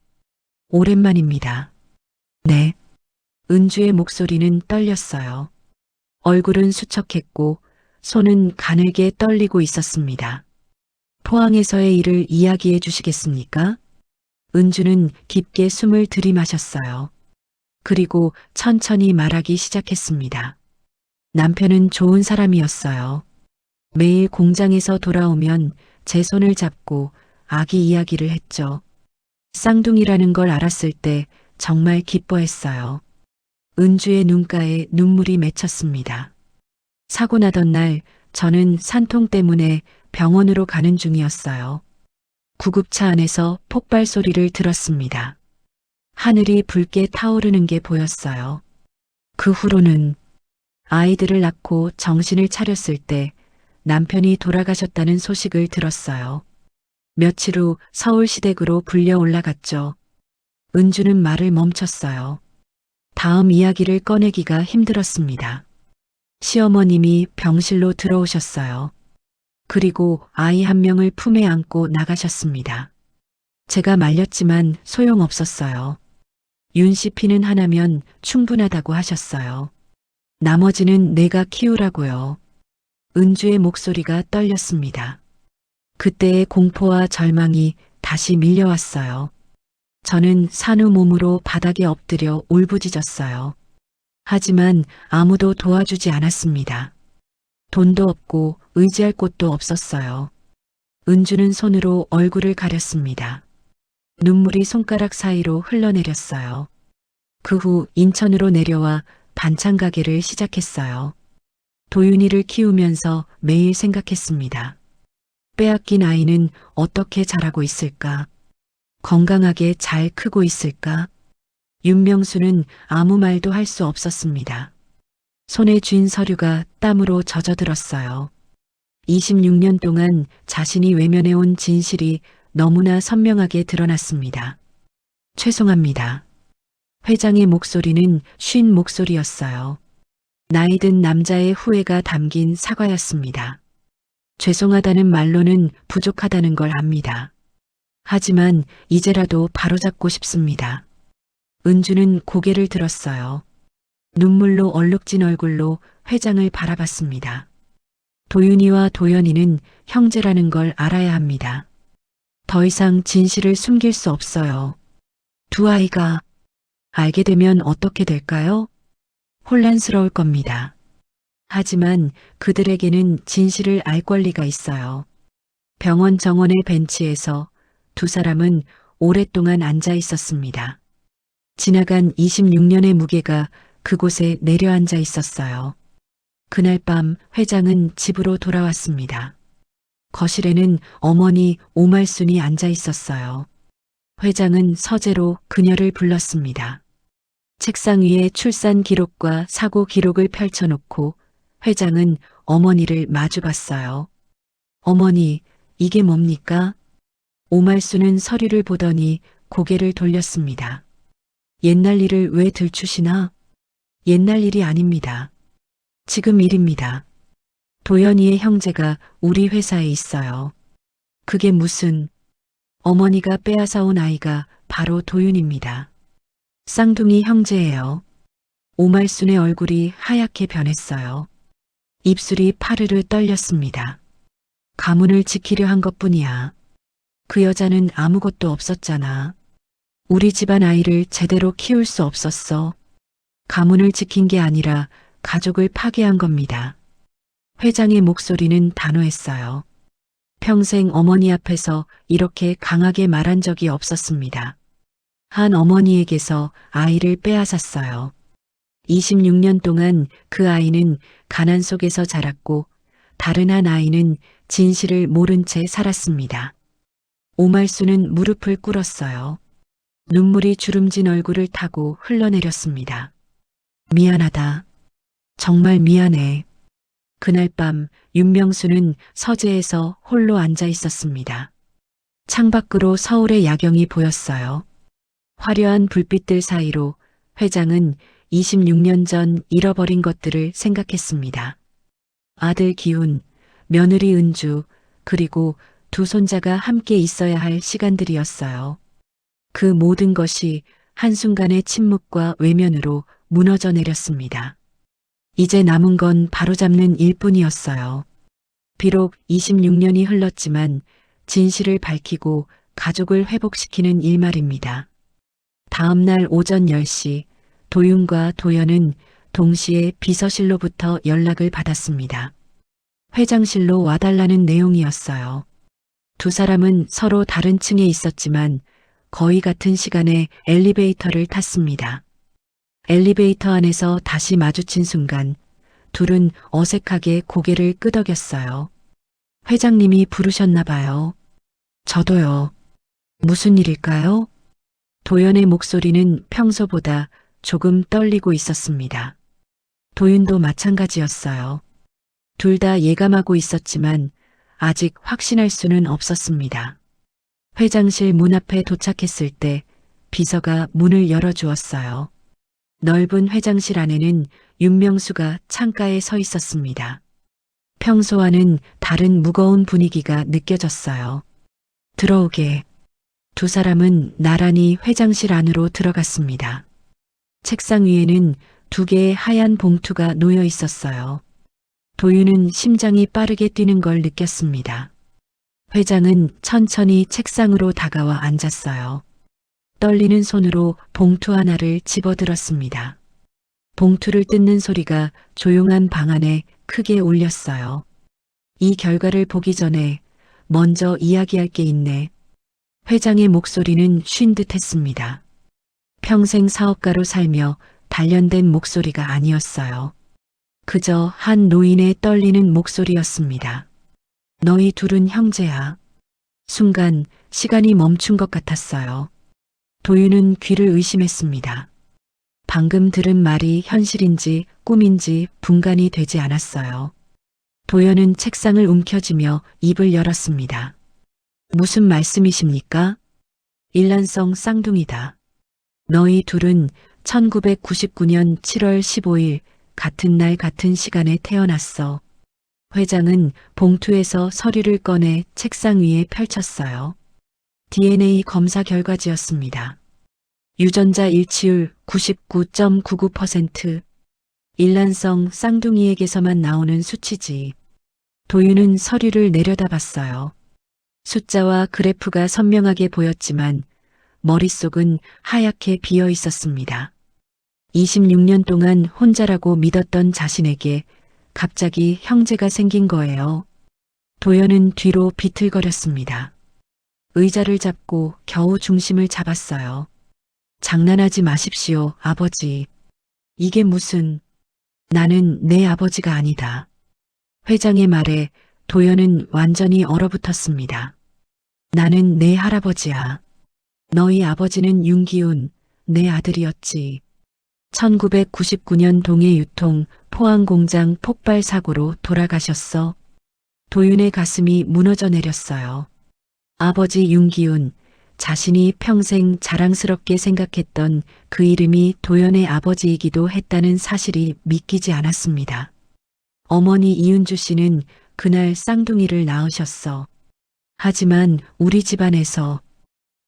오랜만입니다. 네. 은주의 목소리는 떨렸어요. 얼굴은 수척했고 손은 가늘게 떨리고 있었습니다. 포항에서의 일을 이야기해 주시겠습니까? 은주는 깊게 숨을 들이마셨어요. 그리고 천천히 말하기 시작했습니다. 남편은 좋은 사람이었어요. 매일 공장에서 돌아오면 제 손을 잡고 아기 이야기를 했죠. 쌍둥이라는 걸 알았을 때 정말 기뻐했어요. 은주의 눈가에 눈물이 맺혔습니다. 사고 나던 날 저는 산통 때문에 병원으로 가는 중이었어요. 구급차 안에서 폭발 소리를 들었습니다. 하늘이 붉게 타오르는 게 보였어요. 그 후로는 아이들을 낳고 정신을 차렸을 때 남편이 돌아가셨다는 소식을 들었어요. 며칠 후 서울시댁으로 불려 올라갔죠. 은주는 말을 멈췄어요. 다음 이야기를 꺼내기가 힘들었습니다. 시어머님이 병실로 들어오셨어요. 그리고 아이 한 명을 품에 안고 나가셨습니다. 제가 말렸지만 소용없었어요. 윤 씨 피는 하나면 충분하다고 하셨어요. 나머지는 내가 키우라고요. 은주의 목소리가 떨렸습니다. 그때의 공포와 절망이 다시 밀려왔어요. 저는 산후 몸으로 바닥에 엎드려 울부짖었어요. 하지만 아무도 도와주지 않았습니다. 돈도 없고 의지할 곳도 없었어요. 은주는 손으로 얼굴을 가렸습니다. 눈물이 손가락 사이로 흘러내렸어요. 그 후 인천으로 내려와 반찬 가게를 시작했어요. 도윤이를 키우면서 매일 생각했습니다. 빼앗긴 아이는 어떻게 자라고 있을까? 건강하게 잘 크고 있을까? 윤명수는 아무 말도 할 수 없었습니다. 손에 쥔 서류가 땀으로 젖어들었어요. 26년 동안 자신이 외면해온 진실이 너무나 선명하게 드러났습니다. 죄송합니다. 회장의 목소리는 쉰 목소리였어요. 나이든 남자의 후회가 담긴 사과였습니다. 죄송하다는 말로는 부족하다는 걸 압니다. 하지만 이제라도 바로잡고 싶습니다. 은주는 고개를 들었어요. 눈물로 얼룩진 얼굴로 회장을 바라봤습니다. 도윤이와 도연이는 형제라는 걸 알아야 합니다. 더 이상 진실을 숨길 수 없어요. 두 아이가 알게 되면 어떻게 될까요? 혼란스러울 겁니다. 하지만 그들에게는 진실을 알 권리가 있어요. 병원 정원의 벤치에서 두 사람은 오랫동안 앉아 있었습니다. 지나간 26년의 무게가 그곳에 내려앉아 있었어요. 그날 밤 회장은 집으로 돌아왔습니다. 거실에는 어머니 오말순이 앉아 있었어요. 회장은 서재로 그녀를 불렀습니다. 책상 위에 출산 기록과 사고 기록을 펼쳐놓고 회장은 어머니를 마주봤어요. 어머니, 이게 뭡니까? 오말순은 서류를 보더니 고개를 돌렸습니다. 옛날 일을 왜 들추시나? 옛날 일이 아닙니다. 지금 일입니다. 도연이의 형제가 우리 회사에 있어요. 그게 무슨... 어머니가 빼앗아온 아이가 바로 도윤입니다. 쌍둥이 형제예요. 오말순의 얼굴이 하얗게 변했어요. 입술이 파르르 떨렸습니다. 가문을 지키려 한 것뿐이야. 그 여자는 아무것도 없었잖아. 우리 집안 아이를 제대로 키울 수 없었어. 가문을 지킨 게 아니라 가족을 파괴한 겁니다. 회장의 목소리는 단호했어요. 평생 어머니 앞에서 이렇게 강하게 말한 적이 없었습니다. 한 어머니에게서 아이를 빼앗았어요. 26년 동안 그 아이는 가난 속에서 자랐고 다른 한 아이는 진실을 모른 채 살았습니다. 오말수는 무릎을 꿇었어요. 눈물이 주름진 얼굴을 타고 흘러내렸습니다. 미안하다. 정말 미안해. 그날 밤 윤명수는 서재에서 홀로 앉아 있었습니다. 창밖으로 서울의 야경이 보였어요. 화려한 불빛들 사이로 회장은 26년 전 잃어버린 것들을 생각했습니다. 아들 기훈, 며느리 은주, 그리고 두 손자가 함께 있어야 할 시간들이었어요. 그 모든 것이 한순간의 침묵과 외면으로 무너져 내렸습니다. 이제 남은 건 바로잡는 일뿐이었어요. 비록 26년이 흘렀지만 진실을 밝히고 가족을 회복시키는 일 말입니다. 다음 날 오전 10시 도윤과 도연은 동시에 비서실로부터 연락을 받았습니다. 회장실로 와달라는 내용이었어요. 두 사람은 서로 다른 층에 있었지만 거의 같은 시간에 엘리베이터를 탔습니다. 엘리베이터 안에서 다시 마주친 순간 둘은 어색하게 고개를 끄덕였어요. 회장님이 부르셨나 봐요. 저도요. 무슨 일일까요? 도연의 목소리는 평소보다 조금 떨리고 있었습니다. 도윤도 마찬가지였어요. 둘 다 예감하고 있었지만 아직 확신할 수는 없었습니다. 회장실 문 앞에 도착했을 때 비서가 문을 열어주었어요. 넓은 회장실 안에는 윤명수가 창가에 서 있었습니다. 평소와는 다른 무거운 분위기가 느껴졌어요. 들어오게. 두 사람은 나란히 회장실 안으로 들어갔습니다. 책상 위에는 두 개의 하얀 봉투가 놓여 있었어요. 도윤은 심장이 빠르게 뛰는 걸 느꼈습니다. 회장은 천천히 책상으로 다가와 앉았어요. 떨리는 손으로 봉투 하나를 집어들었습니다. 봉투를 뜯는 소리가 조용한 방 안에 크게 울렸어요. 이 결과를 보기 전에 먼저 이야기할 게 있네. 회장의 목소리는 쉰 듯했습니다. 평생 사업가로 살며 단련된 목소리가 아니었어요. 그저 한 노인의 떨리는 목소리였습니다. 너희 둘은 형제야. 순간 시간이 멈춘 것 같았어요. 도윤은 귀를 의심했습니다. 방금 들은 말이 현실인지 꿈인지 분간이 되지 않았어요. 도연은 책상을 움켜쥐며 입을 열었습니다. 무슨 말씀이십니까? 일란성 쌍둥이다. 너희 둘은 1999년 7월 15일 같은 날 같은 시간에 태어났어. 회장은 봉투에서 서류를 꺼내 책상 위에 펼쳤어요. DNA 검사 결과지였습니다. 유전자 일치율 99.99%. 일란성 쌍둥이에게서만 나오는 수치지. 도윤은 서류를 내려다봤어요. 숫자와 그래프가 선명하게 보였지만 머릿속은 하얗게 비어 있었습니다. 26년 동안 혼자라고 믿었던 자신에게 갑자기 형제가 생긴 거예요. 도연은 뒤로 비틀거렸습니다. 의자를 잡고 겨우 중심을 잡았어요. 장난하지 마십시오, 아버지. 이게 무슨... 나는 내 아버지가 아니다. 회장의 말에 도연은 완전히 얼어붙었습니다. 나는 내 할아버지야. 너희 아버지는 윤기훈, 내 아들이었지. 1999년 동해 유통 포항공장 폭발 사고로 돌아가셨어. 도윤의 가슴이 무너져 내렸어요. 아버지 윤기훈, 자신이 평생 자랑스럽게 생각했던 그 이름이 도연의 아버지이기도 했다는 사실이 믿기지 않았습니다. 어머니 이은주 씨는 그날 쌍둥이를 낳으셨어. 하지만 우리 집안에서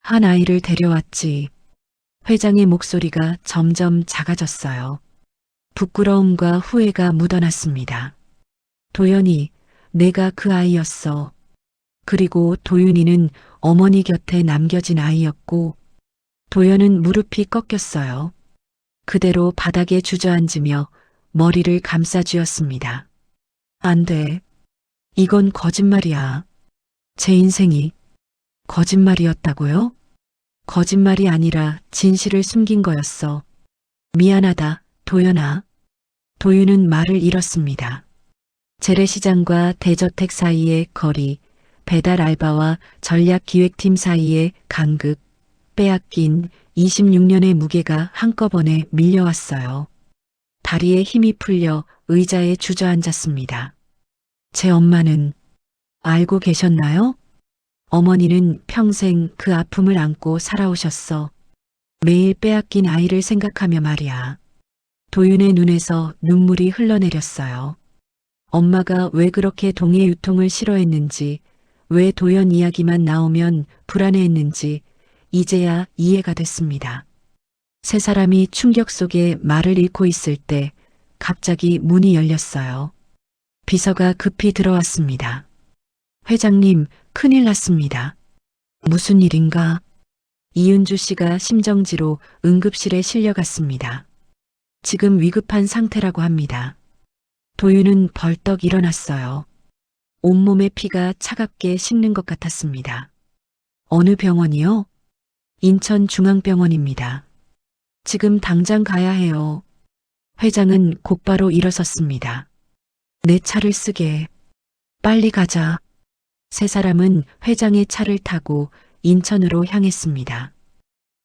한 아이를 데려왔지. 회장의 목소리가 점점 작아졌어요. 부끄러움과 후회가 묻어났습니다. 도연이, 내가 그 아이였어. 그리고 도윤이는 어머니 곁에 남겨진 아이였고, 도연은 무릎이 꺾였어요. 그대로 바닥에 주저앉으며 머리를 감싸쥐었습니다. 안 돼. 이건 거짓말이야. 제 인생이 거짓말이었다고요? 거짓말이 아니라 진실을 숨긴 거였어. 미안하다, 도연아. 도윤은 말을 잃었습니다. 재래시장과 대저택 사이의 거리, 배달 알바와 전략기획팀 사이의 간극, 빼앗긴 26년의 무게가 한꺼번에 밀려왔어요. 다리에 힘이 풀려 의자에 주저앉았습니다. 제 엄마는 알고 계셨나요? 어머니는 평생 그 아픔을 안고 살아오셨어. 매일 빼앗긴 아이를 생각하며 말이야. 도윤의 눈에서 눈물이 흘러내렸어요. 엄마가 왜 그렇게 동해 유통을 싫어했는지, 왜 도연 이야기만 나오면 불안해했는지 이제야 이해가 됐습니다. 세 사람이 충격 속에 말을 잃고 있을 때 갑자기 문이 열렸어요. 비서가 급히 들어왔습니다. 회장님, 큰일 났습니다. 무슨 일인가? 이은주 씨가 심정지로 응급실에 실려갔습니다. 지금 위급한 상태라고 합니다. 도윤은 벌떡 일어났어요. 온몸에 피가 차갑게 식는 것 같았습니다. 어느 병원이요? 인천중앙병원입니다. 지금 당장 가야 해요. 회장은 곧바로 일어섰습니다. 내 차를 쓰게. 빨리 가자. 세 사람은 회장의 차를 타고 인천으로 향했습니다.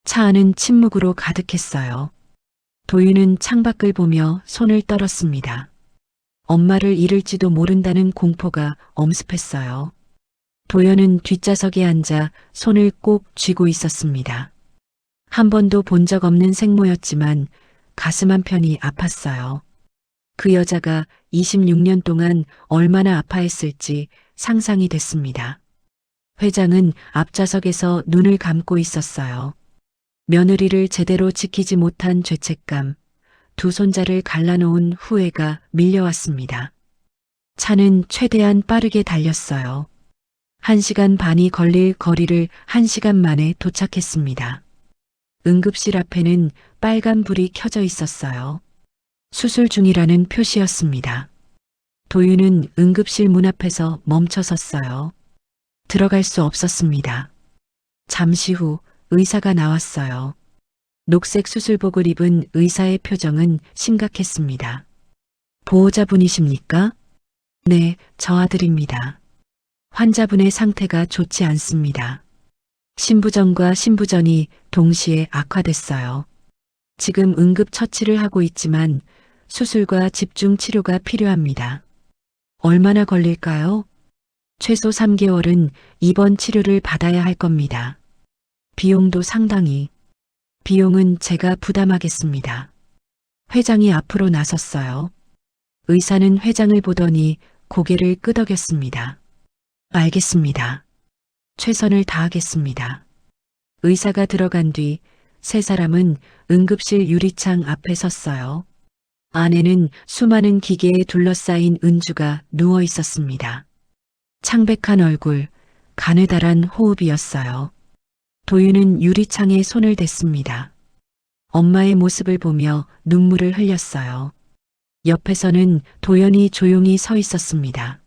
차 안은 침묵으로 가득했어요. 도윤은 창밖을 보며 손을 떨었습니다. 엄마를 잃을지도 모른다는 공포가 엄습했어요. 도연은 뒷좌석에 앉아 손을 꼭 쥐고 있었습니다. 한 번도 본 적 없는 생모였지만 가슴 한편이 아팠어요. 그 여자가 26년 동안 얼마나 아파했을지 상상이 됐습니다. 회장은 앞좌석에서 눈을 감고 있었어요. 며느리를 제대로 지키지 못한 죄책감, 두 손자를 갈라놓은 후회가 밀려왔습니다. 차는 최대한 빠르게 달렸어요. 1시간 반이 걸릴 거리를 1시간 만에 도착했습니다. 응급실 앞에는 빨간 불이 켜져 있었어요. 수술 중이라는 표시였습니다. 도윤은 응급실 문 앞에서 멈춰 섰어요. 들어갈 수 없었습니다. 잠시 후 의사가 나왔어요. 녹색 수술복을 입은 의사의 표정은 심각했습니다. 보호자분이십니까? 네, 저 아들입니다. 환자분의 상태가 좋지 않습니다. 신부전과 신부전이 동시에 악화됐어요. 지금 응급 처치를 하고 있지만 수술과 집중 치료가 필요합니다. 얼마나 걸릴까요? 최소 3개월은 입원 치료를 받아야 할 겁니다. 비용도 상당히. 비용은 제가 부담하겠습니다. 회장이 앞으로 나섰어요. 의사는 회장을 보더니 고개를 끄덕였습니다. 알겠습니다. 최선을 다하겠습니다. 의사가 들어간 뒤 세 사람은 응급실 유리창 앞에 섰어요. 안에는 수많은 기계에 둘러싸인 은주가 누워 있었습니다. 창백한 얼굴, 가느다란 호흡이었어요. 도윤은 유리창에 손을 댔습니다. 엄마의 모습을 보며 눈물을 흘렸어요. 옆에서는 도연이 조용히 서 있었습니다.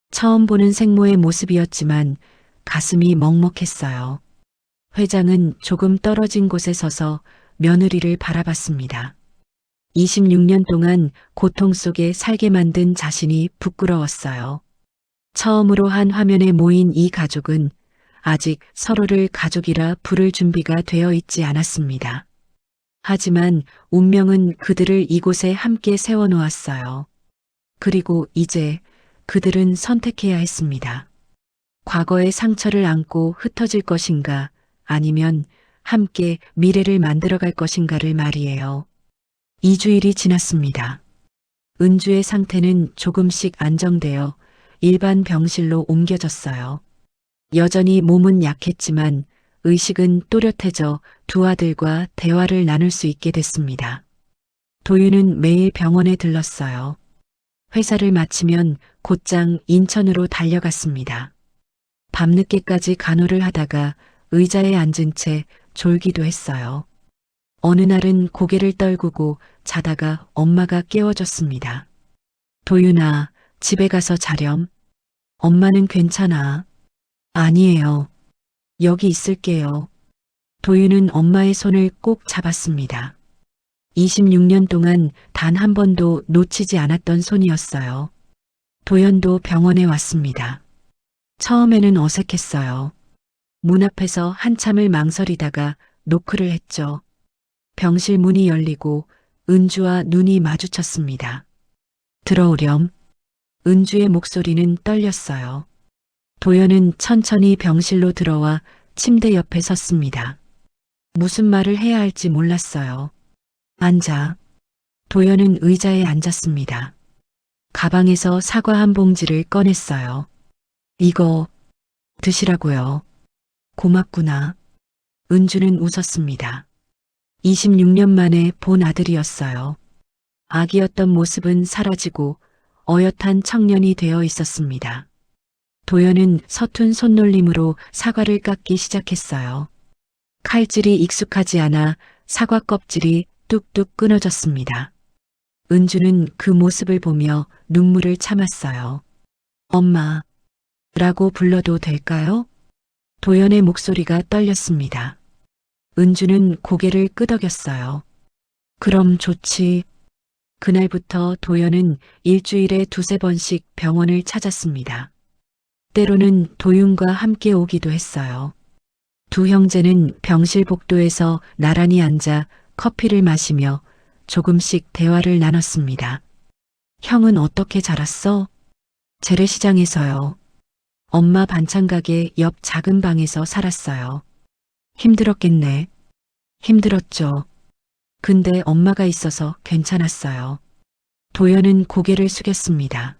처음 보는 생모의 모습이었지만 가슴이 먹먹했어요. 회장은 조금 떨어진 곳에 서서 며느리를 바라봤습니다. 26년 동안 고통 속에 살게 만든 자신이 부끄러웠어요. 처음으로 한 화면에 모인 이 가족은 아직 서로를 가족이라 부를 준비가 되어 있지 않았습니다. 하지만 운명은 그들을 이곳에 함께 세워놓았어요. 그리고 이제 그들은 선택해야 했습니다. 과거의 상처를 안고 흩어질 것인가 아니면 함께 미래를 만들어갈 것인가를 말이에요. 2주일이 지났습니다. 은주의 상태는 조금씩 안정되어 일반 병실로 옮겨졌어요. 여전히 몸은 약했지만 의식은 또렷해져 두 아들과 대화를 나눌 수 있게 됐습니다. 도윤은 매일 병원에 들렀어요. 회사를 마치면 곧장 인천으로 달려갔습니다. 밤늦게까지 간호를 하다가 의자에 앉은 채 졸기도 했어요. 어느 날은 고개를 떨구고 자다가 엄마가 깨워줬습니다. 도윤아, 집에 가서 자렴. 엄마는 괜찮아. 아니에요. 여기 있을게요. 도윤은 엄마의 손을 꼭 잡았습니다. 26년 동안 단 한 번도 놓치지 않았던 손이었어요. 도연도 병원에 왔습니다. 처음에는 어색했어요. 문 앞에서 한참을 망설이다가 노크를 했죠. 병실 문이 열리고 은주와 눈이 마주쳤습니다. 들어오렴. 은주의 목소리는 떨렸어요. 도연은 천천히 병실로 들어와 침대 옆에 섰습니다. 무슨 말을 해야 할지 몰랐어요. 앉아. 도연은 의자에 앉았습니다. 가방에서 사과 한 봉지를 꺼냈어요. 이거 드시라고요. 고맙구나. 은주는 웃었습니다. 26년 만에 본 아들이었어요. 아기였던 모습은 사라지고 어엿한 청년이 되어 있었습니다. 도연은 서툰 손놀림으로 사과를 깎기 시작했어요. 칼질이 익숙하지 않아 사과 껍질이 뚝뚝 끊어졌습니다. 은주는 그 모습을 보며 눈물을 참았어요. 엄마, 라고 불러도 될까요? 도연의 목소리가 떨렸습니다. 은주는 고개를 끄덕였어요. 그럼 좋지. 그날부터 도연은 일주일에 두세 번씩 병원을 찾았습니다. 때로는 도윤과 함께 오기도 했어요. 두 형제는 병실 복도에서 나란히 앉아 커피를 마시며 조금씩 대화를 나눴습니다. 형은 어떻게 자랐어? 재래시장에서요. 엄마 반찬 가게 옆 작은 방에서 살았어요. 힘들었겠네. 힘들었죠. 근데 엄마가 있어서 괜찮았어요. 도연은 고개를 숙였습니다.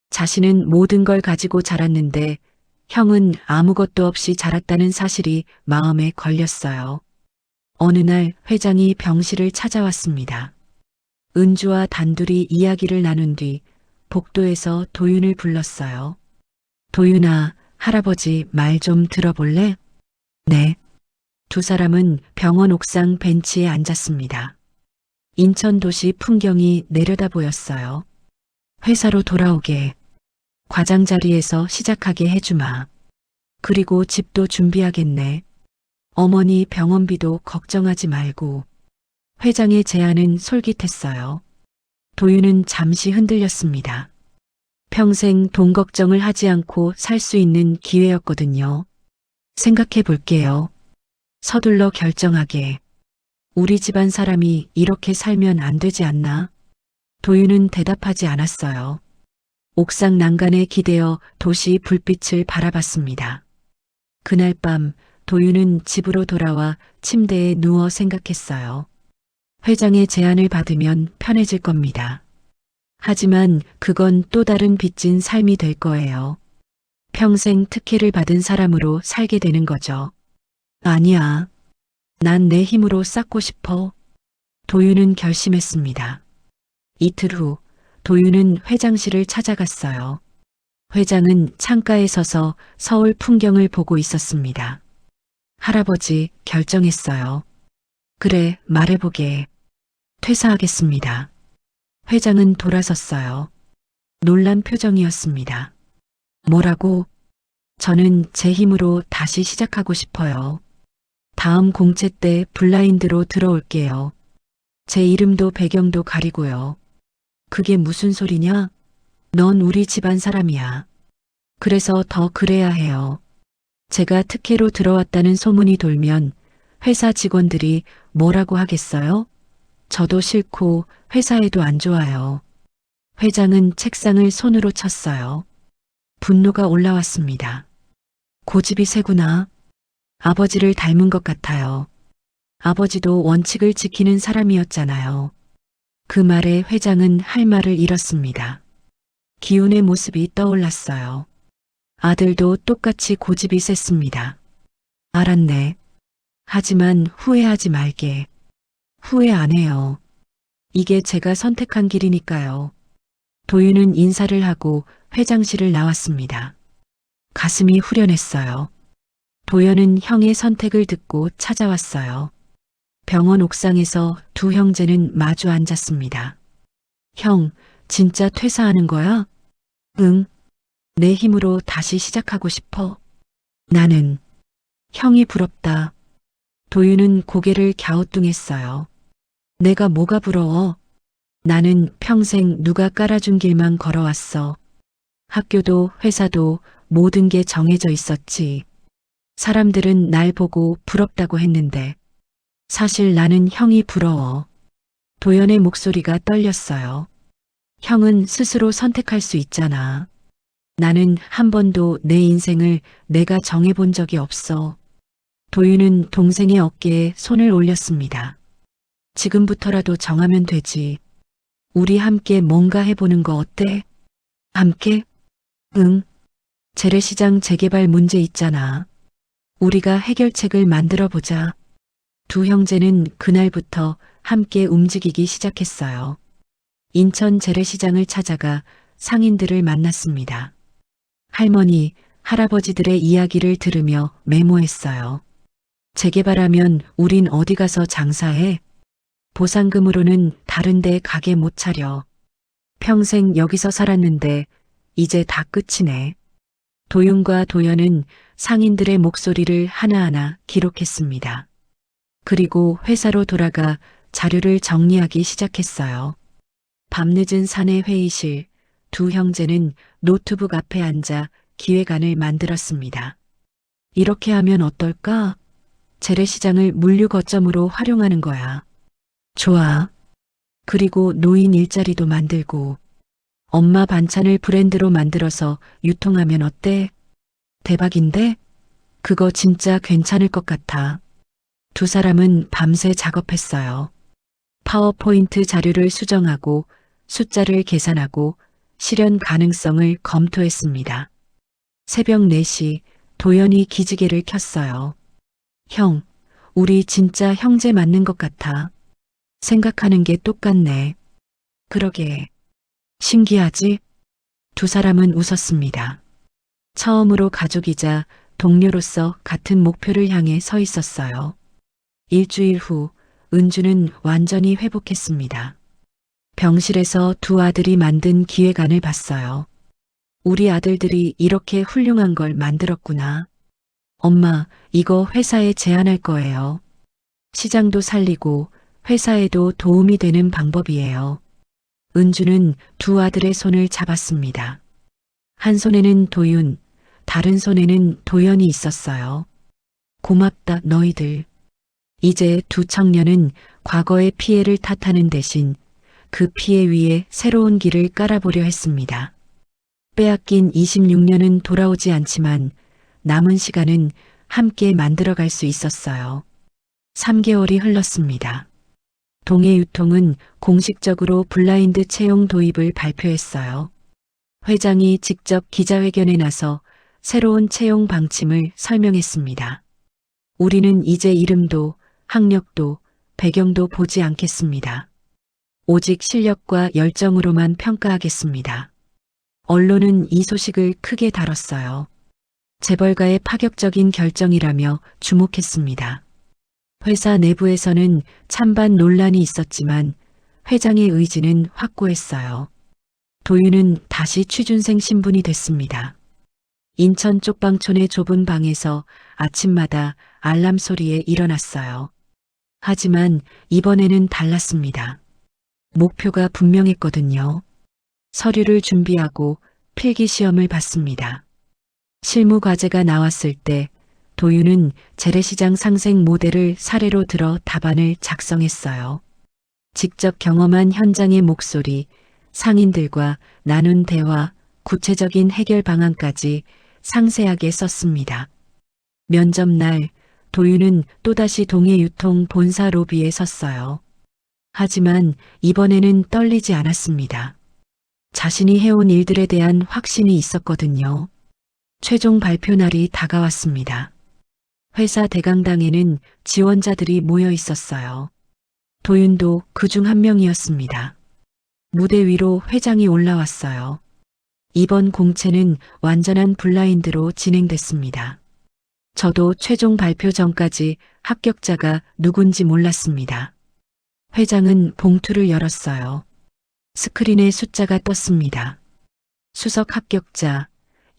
자신은 모든 걸 가지고 자랐는데 형은 아무것도 없이 자랐다는 사실이 마음에 걸렸어요. 어느 날 회장이 병실을 찾아왔습니다. 은주와 단둘이 이야기를 나눈 뒤 복도에서 도윤을 불렀어요. 도윤아, 할아버지 말 좀 들어볼래? 네. 두 사람은 병원 옥상 벤치에 앉았습니다. 인천 도시 풍경이 내려다 보였어요. 회사로 돌아오게. 과장 자리에서 시작하게 해주마. 그리고 집도 준비하겠네. 어머니 병원비도 걱정하지 말고. 회장의 제안은 솔깃했어요. 도윤은 잠시 흔들렸습니다. 평생 돈 걱정을 하지 않고 살 수 있는 기회였거든요. 생각해 볼게요. 서둘러 결정하게. 우리 집안 사람이 이렇게 살면 안 되지 않나? 도윤은 대답하지 않았어요. 옥상 난간에 기대어 도시 불빛을 바라봤습니다. 그날 밤 도윤은 집으로 돌아와 침대에 누워 생각했어요. 회장의 제안을 받으면 편해질 겁니다. 하지만 그건 또 다른 빚진 삶이 될 거예요. 평생 특혜를 받은 사람으로 살게 되는 거죠. 아니야. 난 내 힘으로 쌓고 싶어. 도윤은 결심했습니다. 이틀 후 도윤은 회장실을 찾아갔어요. 회장은 창가에 서서 서울 풍경을 보고 있었습니다. 할아버지, 결정했어요. 그래, 말해보게. 퇴사하겠습니다. 회장은 돌아섰어요. 놀란 표정이었습니다. 뭐라고? 저는 제 힘으로 다시 시작하고 싶어요. 다음 공채 때 블라인드로 들어올게요. 제 이름도 배경도 가리고요. 그게 무슨 소리냐? 넌 우리 집안 사람이야. 그래서 더 그래야 해요. 제가 특혜로 들어왔다는 소문이 돌면 회사 직원들이 뭐라고 하겠어요? 저도 싫고 회사에도 안 좋아요. 회장은 책상을 손으로 쳤어요. 분노가 올라왔습니다. 고집이 세구나. 아버지를 닮은 것 같아요. 아버지도 원칙을 지키는 사람이었잖아요. 그 말에 회장은 할 말을 잃었습니다. 기훈의 모습이 떠올랐어요. 아들도 똑같이 고집이 셌습니다. 알았네. 하지만 후회하지 말게. 후회 안 해요. 이게 제가 선택한 길이니까요. 도윤은 인사를 하고 회장실을 나왔습니다. 가슴이 후련했어요. 도연은 형의 선택을 듣고 찾아왔어요. 병원 옥상에서 두 형제는 마주 앉았습니다. 형, 진짜 퇴사하는 거야? 응. 내 힘으로 다시 시작하고 싶어. 나는. 형이 부럽다. 도윤은 고개를 갸우뚱했어요. 내가 뭐가 부러워? 나는 평생 누가 깔아준 길만 걸어왔어. 학교도 회사도 모든 게 정해져 있었지. 사람들은 날 보고 부럽다고 했는데 사실 나는 형이 부러워. 도연의 목소리가 떨렸어요. 형은 스스로 선택할 수 있잖아. 나는 한 번도 내 인생을 내가 정해본 적이 없어. 도윤은 동생의 어깨에 손을 올렸습니다. 지금부터라도 정하면 되지. 우리 함께 뭔가 해보는 거 어때? 함께? 응. 재래시장 재개발 문제 있잖아. 우리가 해결책을 만들어 보자. 두 형제는 그날부터 함께 움직이기 시작했어요. 인천 재래시장을 찾아가 상인들을 만났습니다. 할머니, 할아버지들의 이야기를 들으며 메모했어요. 재개발하면 우린 어디 가서 장사해? 보상금으로는 다른 데 가게 못 차려. 평생 여기서 살았는데 이제 다 끝이네. 도윤과 도연은 상인들의 목소리를 하나하나 기록했습니다. 그리고 회사로 돌아가 자료를 정리하기 시작했어요. 밤늦은 사내 회의실, 두 형제는 노트북 앞에 앉아 기획안을 만들었습니다. 이렇게 하면 어떨까? 재래시장을 물류 거점으로 활용하는 거야. 좋아. 그리고 노인 일자리도 만들고 엄마 반찬을 브랜드로 만들어서 유통하면 어때? 대박인데? 그거 진짜 괜찮을 것 같아. 두 사람은 밤새 작업했어요. 파워포인트 자료를 수정하고 숫자를 계산하고 실현 가능성을 검토했습니다. 새벽 4시 도연이 기지개를 켰어요. 형, 우리 진짜 형제 맞는 것 같아. 생각하는 게 똑같네. 그러게. 신기하지? 두 사람은 웃었습니다. 처음으로 가족이자 동료로서 같은 목표를 향해 서 있었어요. 일주일 후 은주는 완전히 회복했습니다. 병실에서 두 아들이 만든 기획안을 봤어요. 우리 아들들이 이렇게 훌륭한 걸 만들었구나. 엄마, 이거 회사에 제안할 거예요. 시장도 살리고 회사에도 도움이 되는 방법이에요. 은주는 두 아들의 손을 잡았습니다. 한 손에는 도윤, 다른 손에는 도연이 있었어요. 고맙다, 너희들. 이제 두 청년은 과거의 피해를 탓하는 대신 그 피해 위에 새로운 길을 깔아보려 했습니다. 빼앗긴 26년은 돌아오지 않지만 남은 시간은 함께 만들어갈 수 있었어요. 3개월이 흘렀습니다. 동해유통은 공식적으로 블라인드 채용 도입을 발표했어요. 회장이 직접 기자회견에 나서 새로운 채용 방침을 설명했습니다. 우리는 이제 이름도 학력도 배경도 보지 않겠습니다. 오직 실력과 열정으로만 평가하겠습니다. 언론은 이 소식을 크게 다뤘어요. 재벌가의 파격적인 결정이라며 주목했습니다. 회사 내부에서는 찬반 논란이 있었지만 회장의 의지는 확고했어요. 도윤은 다시 취준생 신분이 됐습니다. 인천 쪽방촌의 좁은 방에서 아침마다 알람 소리에 일어났어요. 하지만 이번에는 달랐습니다. 목표가 분명했거든요. 서류를 준비하고 필기 시험을 봤습니다. 실무 과제가 나왔을 때 도윤은 재래시장 상생 모델을 사례로 들어 답안을 작성했어요. 직접 경험한 현장의 목소리, 상인들과 나눈 대화, 구체적인 해결 방안까지 상세하게 썼습니다. 면접 날 도윤은 또다시 동해유통 본사 로비에 섰어요. 하지만 이번에는 떨리지 않았습니다. 자신이 해온 일들에 대한 확신이 있었거든요. 최종 발표 날이 다가왔습니다. 회사 대강당에는 지원자들이 모여 있었어요. 도윤도 그중 한 명이었습니다. 무대 위로 회장이 올라왔어요. 이번 공채는 완전한 블라인드로 진행됐습니다. 저도 최종 발표 전까지 합격자가 누군지 몰랐습니다. 회장은 봉투를 열었어요. 스크린에 숫자가 떴습니다. 수석 합격자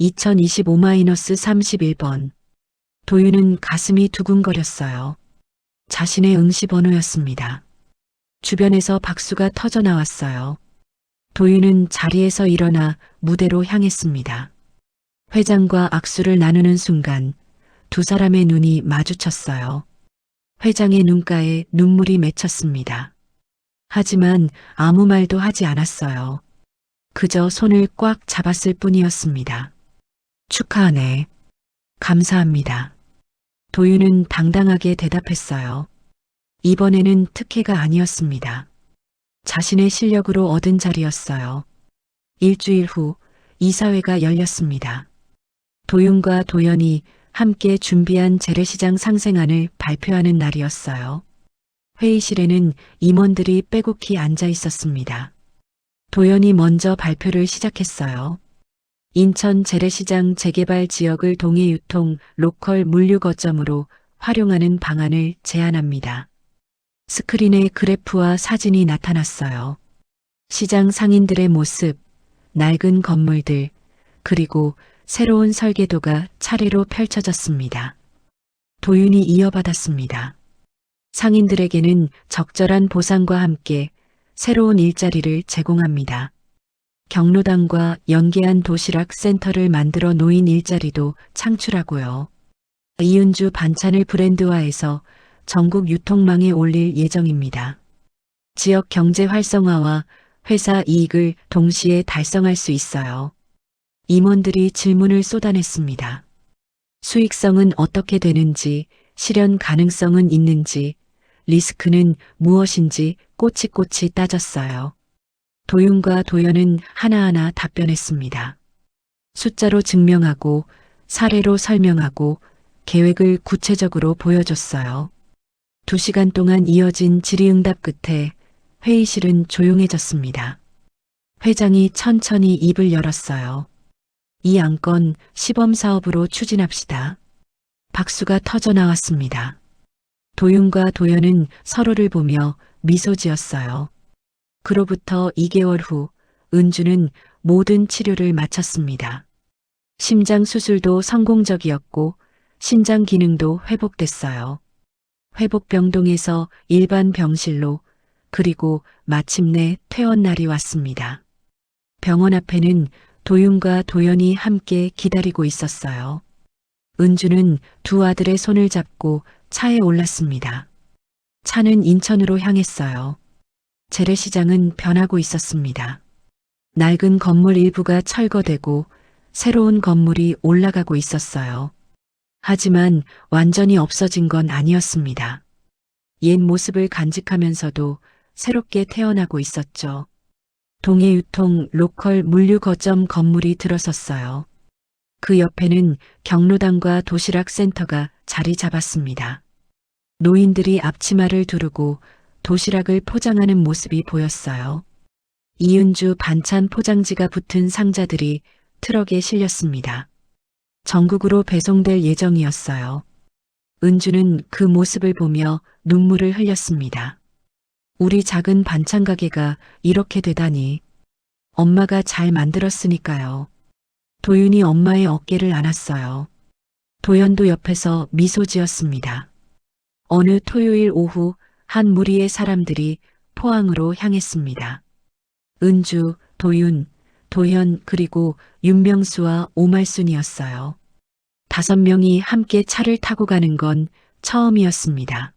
2025-31번. 도윤은 가슴이 두근거렸어요. 자신의 응시 번호였습니다. 주변에서 박수가 터져 나왔어요. 도윤은 자리에서 일어나 무대로 향했습니다. 회장과 악수를 나누는 순간 두 사람의 눈이 마주쳤어요. 회장의 눈가에 눈물이 맺혔습니다. 하지만 아무 말도 하지 않았어요. 그저 손을 꽉 잡았을 뿐이었습니다. 축하하네. 감사합니다. 도윤은 당당하게 대답했어요. 이번에는 특혜가 아니었습니다. 자신의 실력으로 얻은 자리였어요. 일주일 후 이사회가 열렸습니다. 도윤과 도연이 함께 준비한 재래시장 상생안을 발표하는 날이었어요. 회의실에는 임원들이 빼곡히 앉아 있었습니다. 도연이 먼저 발표를 시작했어요. 인천 재래시장 재개발 지역을 동해유통 로컬 물류 거점으로 활용하는 방안을 제안합니다. 스크린에 그래프와 사진이 나타났어요. 시장 상인들의 모습, 낡은 건물들, 그리고 새로운 설계도가 차례로 펼쳐졌습니다. 도윤이 이어받았습니다. 상인들에게는 적절한 보상과 함께 새로운 일자리를 제공합니다. 경로당과 연계한 도시락 센터를 만들어 노인 일자리도 창출하고요. 이은주 반찬을 브랜드화해서 전국 유통망에 올릴 예정입니다. 지역 경제 활성화와 회사 이익을 동시에 달성할 수 있어요. 임원들이 질문을 쏟아냈습니다. 수익성은 어떻게 되는지, 실현 가능성은 있는지, 리스크는 무엇인지 꼬치꼬치 따졌어요. 도윤과 도연은 하나하나 답변했습니다. 숫자로 증명하고 사례로 설명하고 계획을 구체적으로 보여줬어요. 2시간 동안 이어진 질의응답 끝에 회의실은 조용해졌습니다. 회장이 천천히 입을 열었어요. 이 안건 시범사업으로 추진합시다. 박수가 터져 나왔습니다. 도윤과 도연은 서로를 보며 미소 지었어요. 그로부터 2개월 후 은주는 모든 치료를 마쳤습니다. 심장 수술도 성공적이었고 신장 기능도 회복됐어요. 회복병동에서 일반 병실로 그리고 마침내 퇴원 날이 왔습니다. 병원 앞에는 도윤과 도연이 함께 기다리고 있었어요. 은주는 두 아들의 손을 잡고 차에 올랐습니다. 차는 인천으로 향했어요. 재래시장은 변하고 있었습니다. 낡은 건물 일부가 철거되고 새로운 건물이 올라가고 있었어요. 하지만 완전히 없어진 건 아니었습니다. 옛 모습을 간직하면서도 새롭게 태어나고 있었죠. 동해유통 로컬 물류 거점 건물이 들어섰어요. 그 옆에는 경로당과 도시락 센터가 자리 잡았습니다. 노인들이 앞치마를 두르고 도시락을 포장하는 모습이 보였어요. 이은주 반찬 포장지가 붙은 상자들이 트럭에 실렸습니다. 전국으로 배송될 예정이었어요. 은주는 그 모습을 보며 눈물을 흘렸습니다. 우리 작은 반찬 가게가 이렇게 되다니. 엄마가 잘 만들었으니까요. 도윤이 엄마의 어깨를 안았어요. 도연도 옆에서 미소 지었습니다. 어느 토요일 오후 한 무리의 사람들이 포항으로 향했습니다. 은주, 도윤, 도현 그리고 윤명수와 오말순이었어요. 5명이 함께 차를 타고 가는 건 처음이었습니다.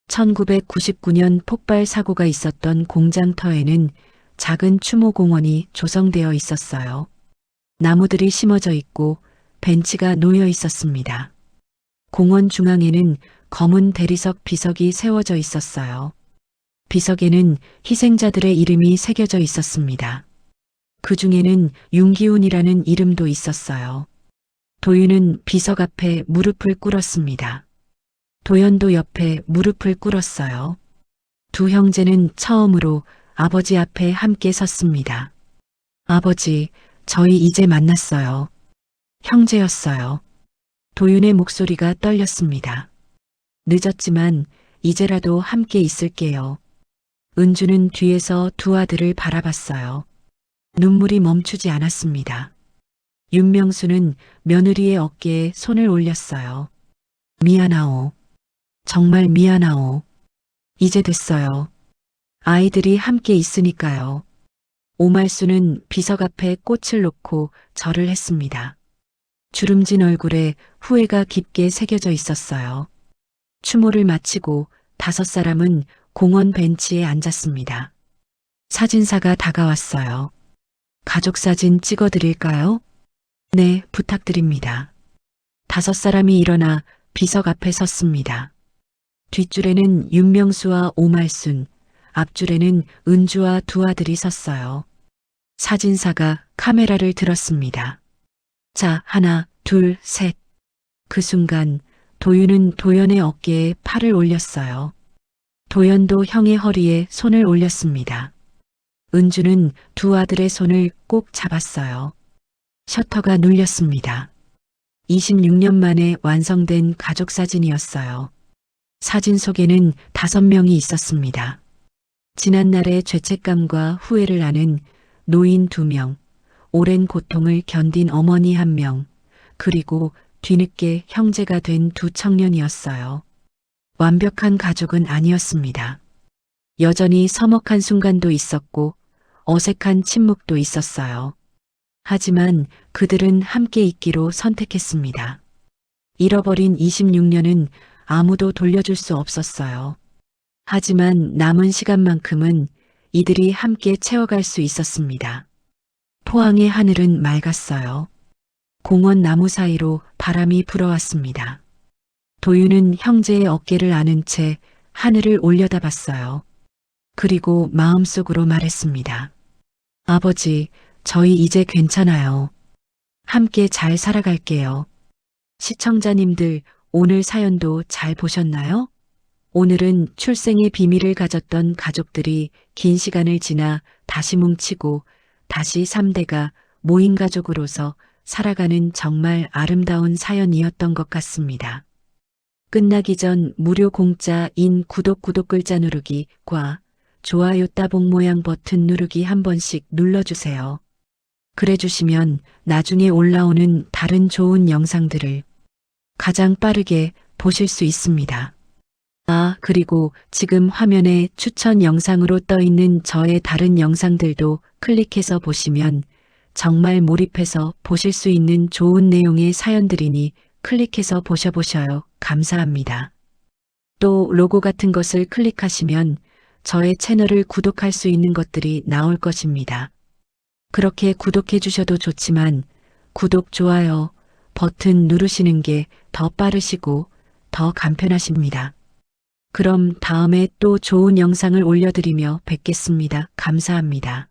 1999년 폭발 사고가 있었던 공장터에는 작은 추모공원이 조성되어 있었어요. 나무들이 심어져 있고 벤치가 놓여 있었습니다. 공원 중앙에는 검은 대리석 비석이 세워져 있었어요. 비석에는 희생자들의 이름이 새겨져 있었습니다. 그 중에는 윤기훈이라는 이름도 있었어요. 도윤은 비석 앞에 무릎을 꿇었습니다. 도연도 옆에 무릎을 꿇었어요. 두 형제는 처음으로 아버지 앞에 함께 섰습니다. 아버지, 저희 이제 만났어요. 형제였어요. 도윤의 목소리가 떨렸습니다. 늦었지만 이제라도 함께 있을게요. 은주는 뒤에서 두 아들을 바라봤어요. 눈물이 멈추지 않았습니다. 윤명수는 며느리의 어깨에 손을 올렸어요. 미안하오. 정말 미안하오. 이제 됐어요. 아이들이 함께 있으니까요. 오말수는 비석 앞에 꽃을 놓고 절을 했습니다. 주름진 얼굴에 후회가 깊게 새겨져 있었어요. 추모를 마치고 5사람은 공원 벤치에 앉았습니다. 사진사가 다가왔어요. 가족사진 찍어드릴까요? 네, 부탁드립니다. 5사람이 일어나 비석 앞에 섰습니다. 뒷줄에는 윤명수와 오말순, 앞줄에는 은주와 두 아들이 섰어요. 사진사가 카메라를 들었습니다. 자, 하나, 둘, 셋. 그 순간 도윤은 도연의 어깨에 팔을 올렸어요. 도연도 형의 허리에 손을 올렸습니다. 은주는 두 아들의 손을 꼭 잡았어요. 셔터가 눌렸습니다. 26년 만에 완성된 가족 사진이었어요. 사진 속에는 5명이 있었습니다. 지난날의 죄책감과 후회를 아는 노인 2명, 오랜 고통을 견딘 어머니 1명, 그리고 뒤늦게 형제가 된 2 청년이었어요. 완벽한 가족은 아니었습니다. 여전히 서먹한 순간도 있었고 어색한 침묵도 있었어요. 하지만 그들은 함께 있기로 선택했습니다. 잃어버린 26년은 아무도 돌려줄 수 없었어요. 하지만 남은 시간만큼은 이들이 함께 채워갈 수 있었습니다. 포항의 하늘은 맑았어요. 공원 나무 사이로 바람이 불어왔습니다. 도윤은 형제의 어깨를 안은 채 하늘을 올려다봤어요. 그리고 마음속으로 말했습니다. 아버지, 저희 이제 괜찮아요. 함께 잘 살아갈게요. 시청자님들, 오늘 사연도 잘 보셨나요? 오늘은 출생의 비밀을 가졌던 가족들이 긴 시간을 지나 다시 뭉치고 다시 3대가 모인 가족으로서 살아가는 정말 아름다운 사연이었던 것 같습니다. 끝나기 전 무료 공짜인 구독 글자 누르기과 좋아요 따봉 모양 버튼 누르기 한 번씩 눌러주세요. 그래 주시면 나중에 올라오는 다른 좋은 영상들을 가장 빠르게 보실 수 있습니다. 그리고 지금 화면에 추천 영상으로 떠 있는 저의 다른 영상들도 클릭해서 보시면 정말 몰입해서 보실 수 있는 좋은 내용의 사연들이니 클릭해서 보셔보셔요. 감사합니다. 또 로고 같은 것을 클릭하시면 저의 채널을 구독할 수 있는 것들이 나올 것입니다. 그렇게 구독해 주셔도 좋지만 구독, 좋아요 버튼 누르시는 게 더 빠르시고 더 간편하십니다. 그럼 다음에 또 좋은 영상을 올려드리며 뵙겠습니다. 감사합니다.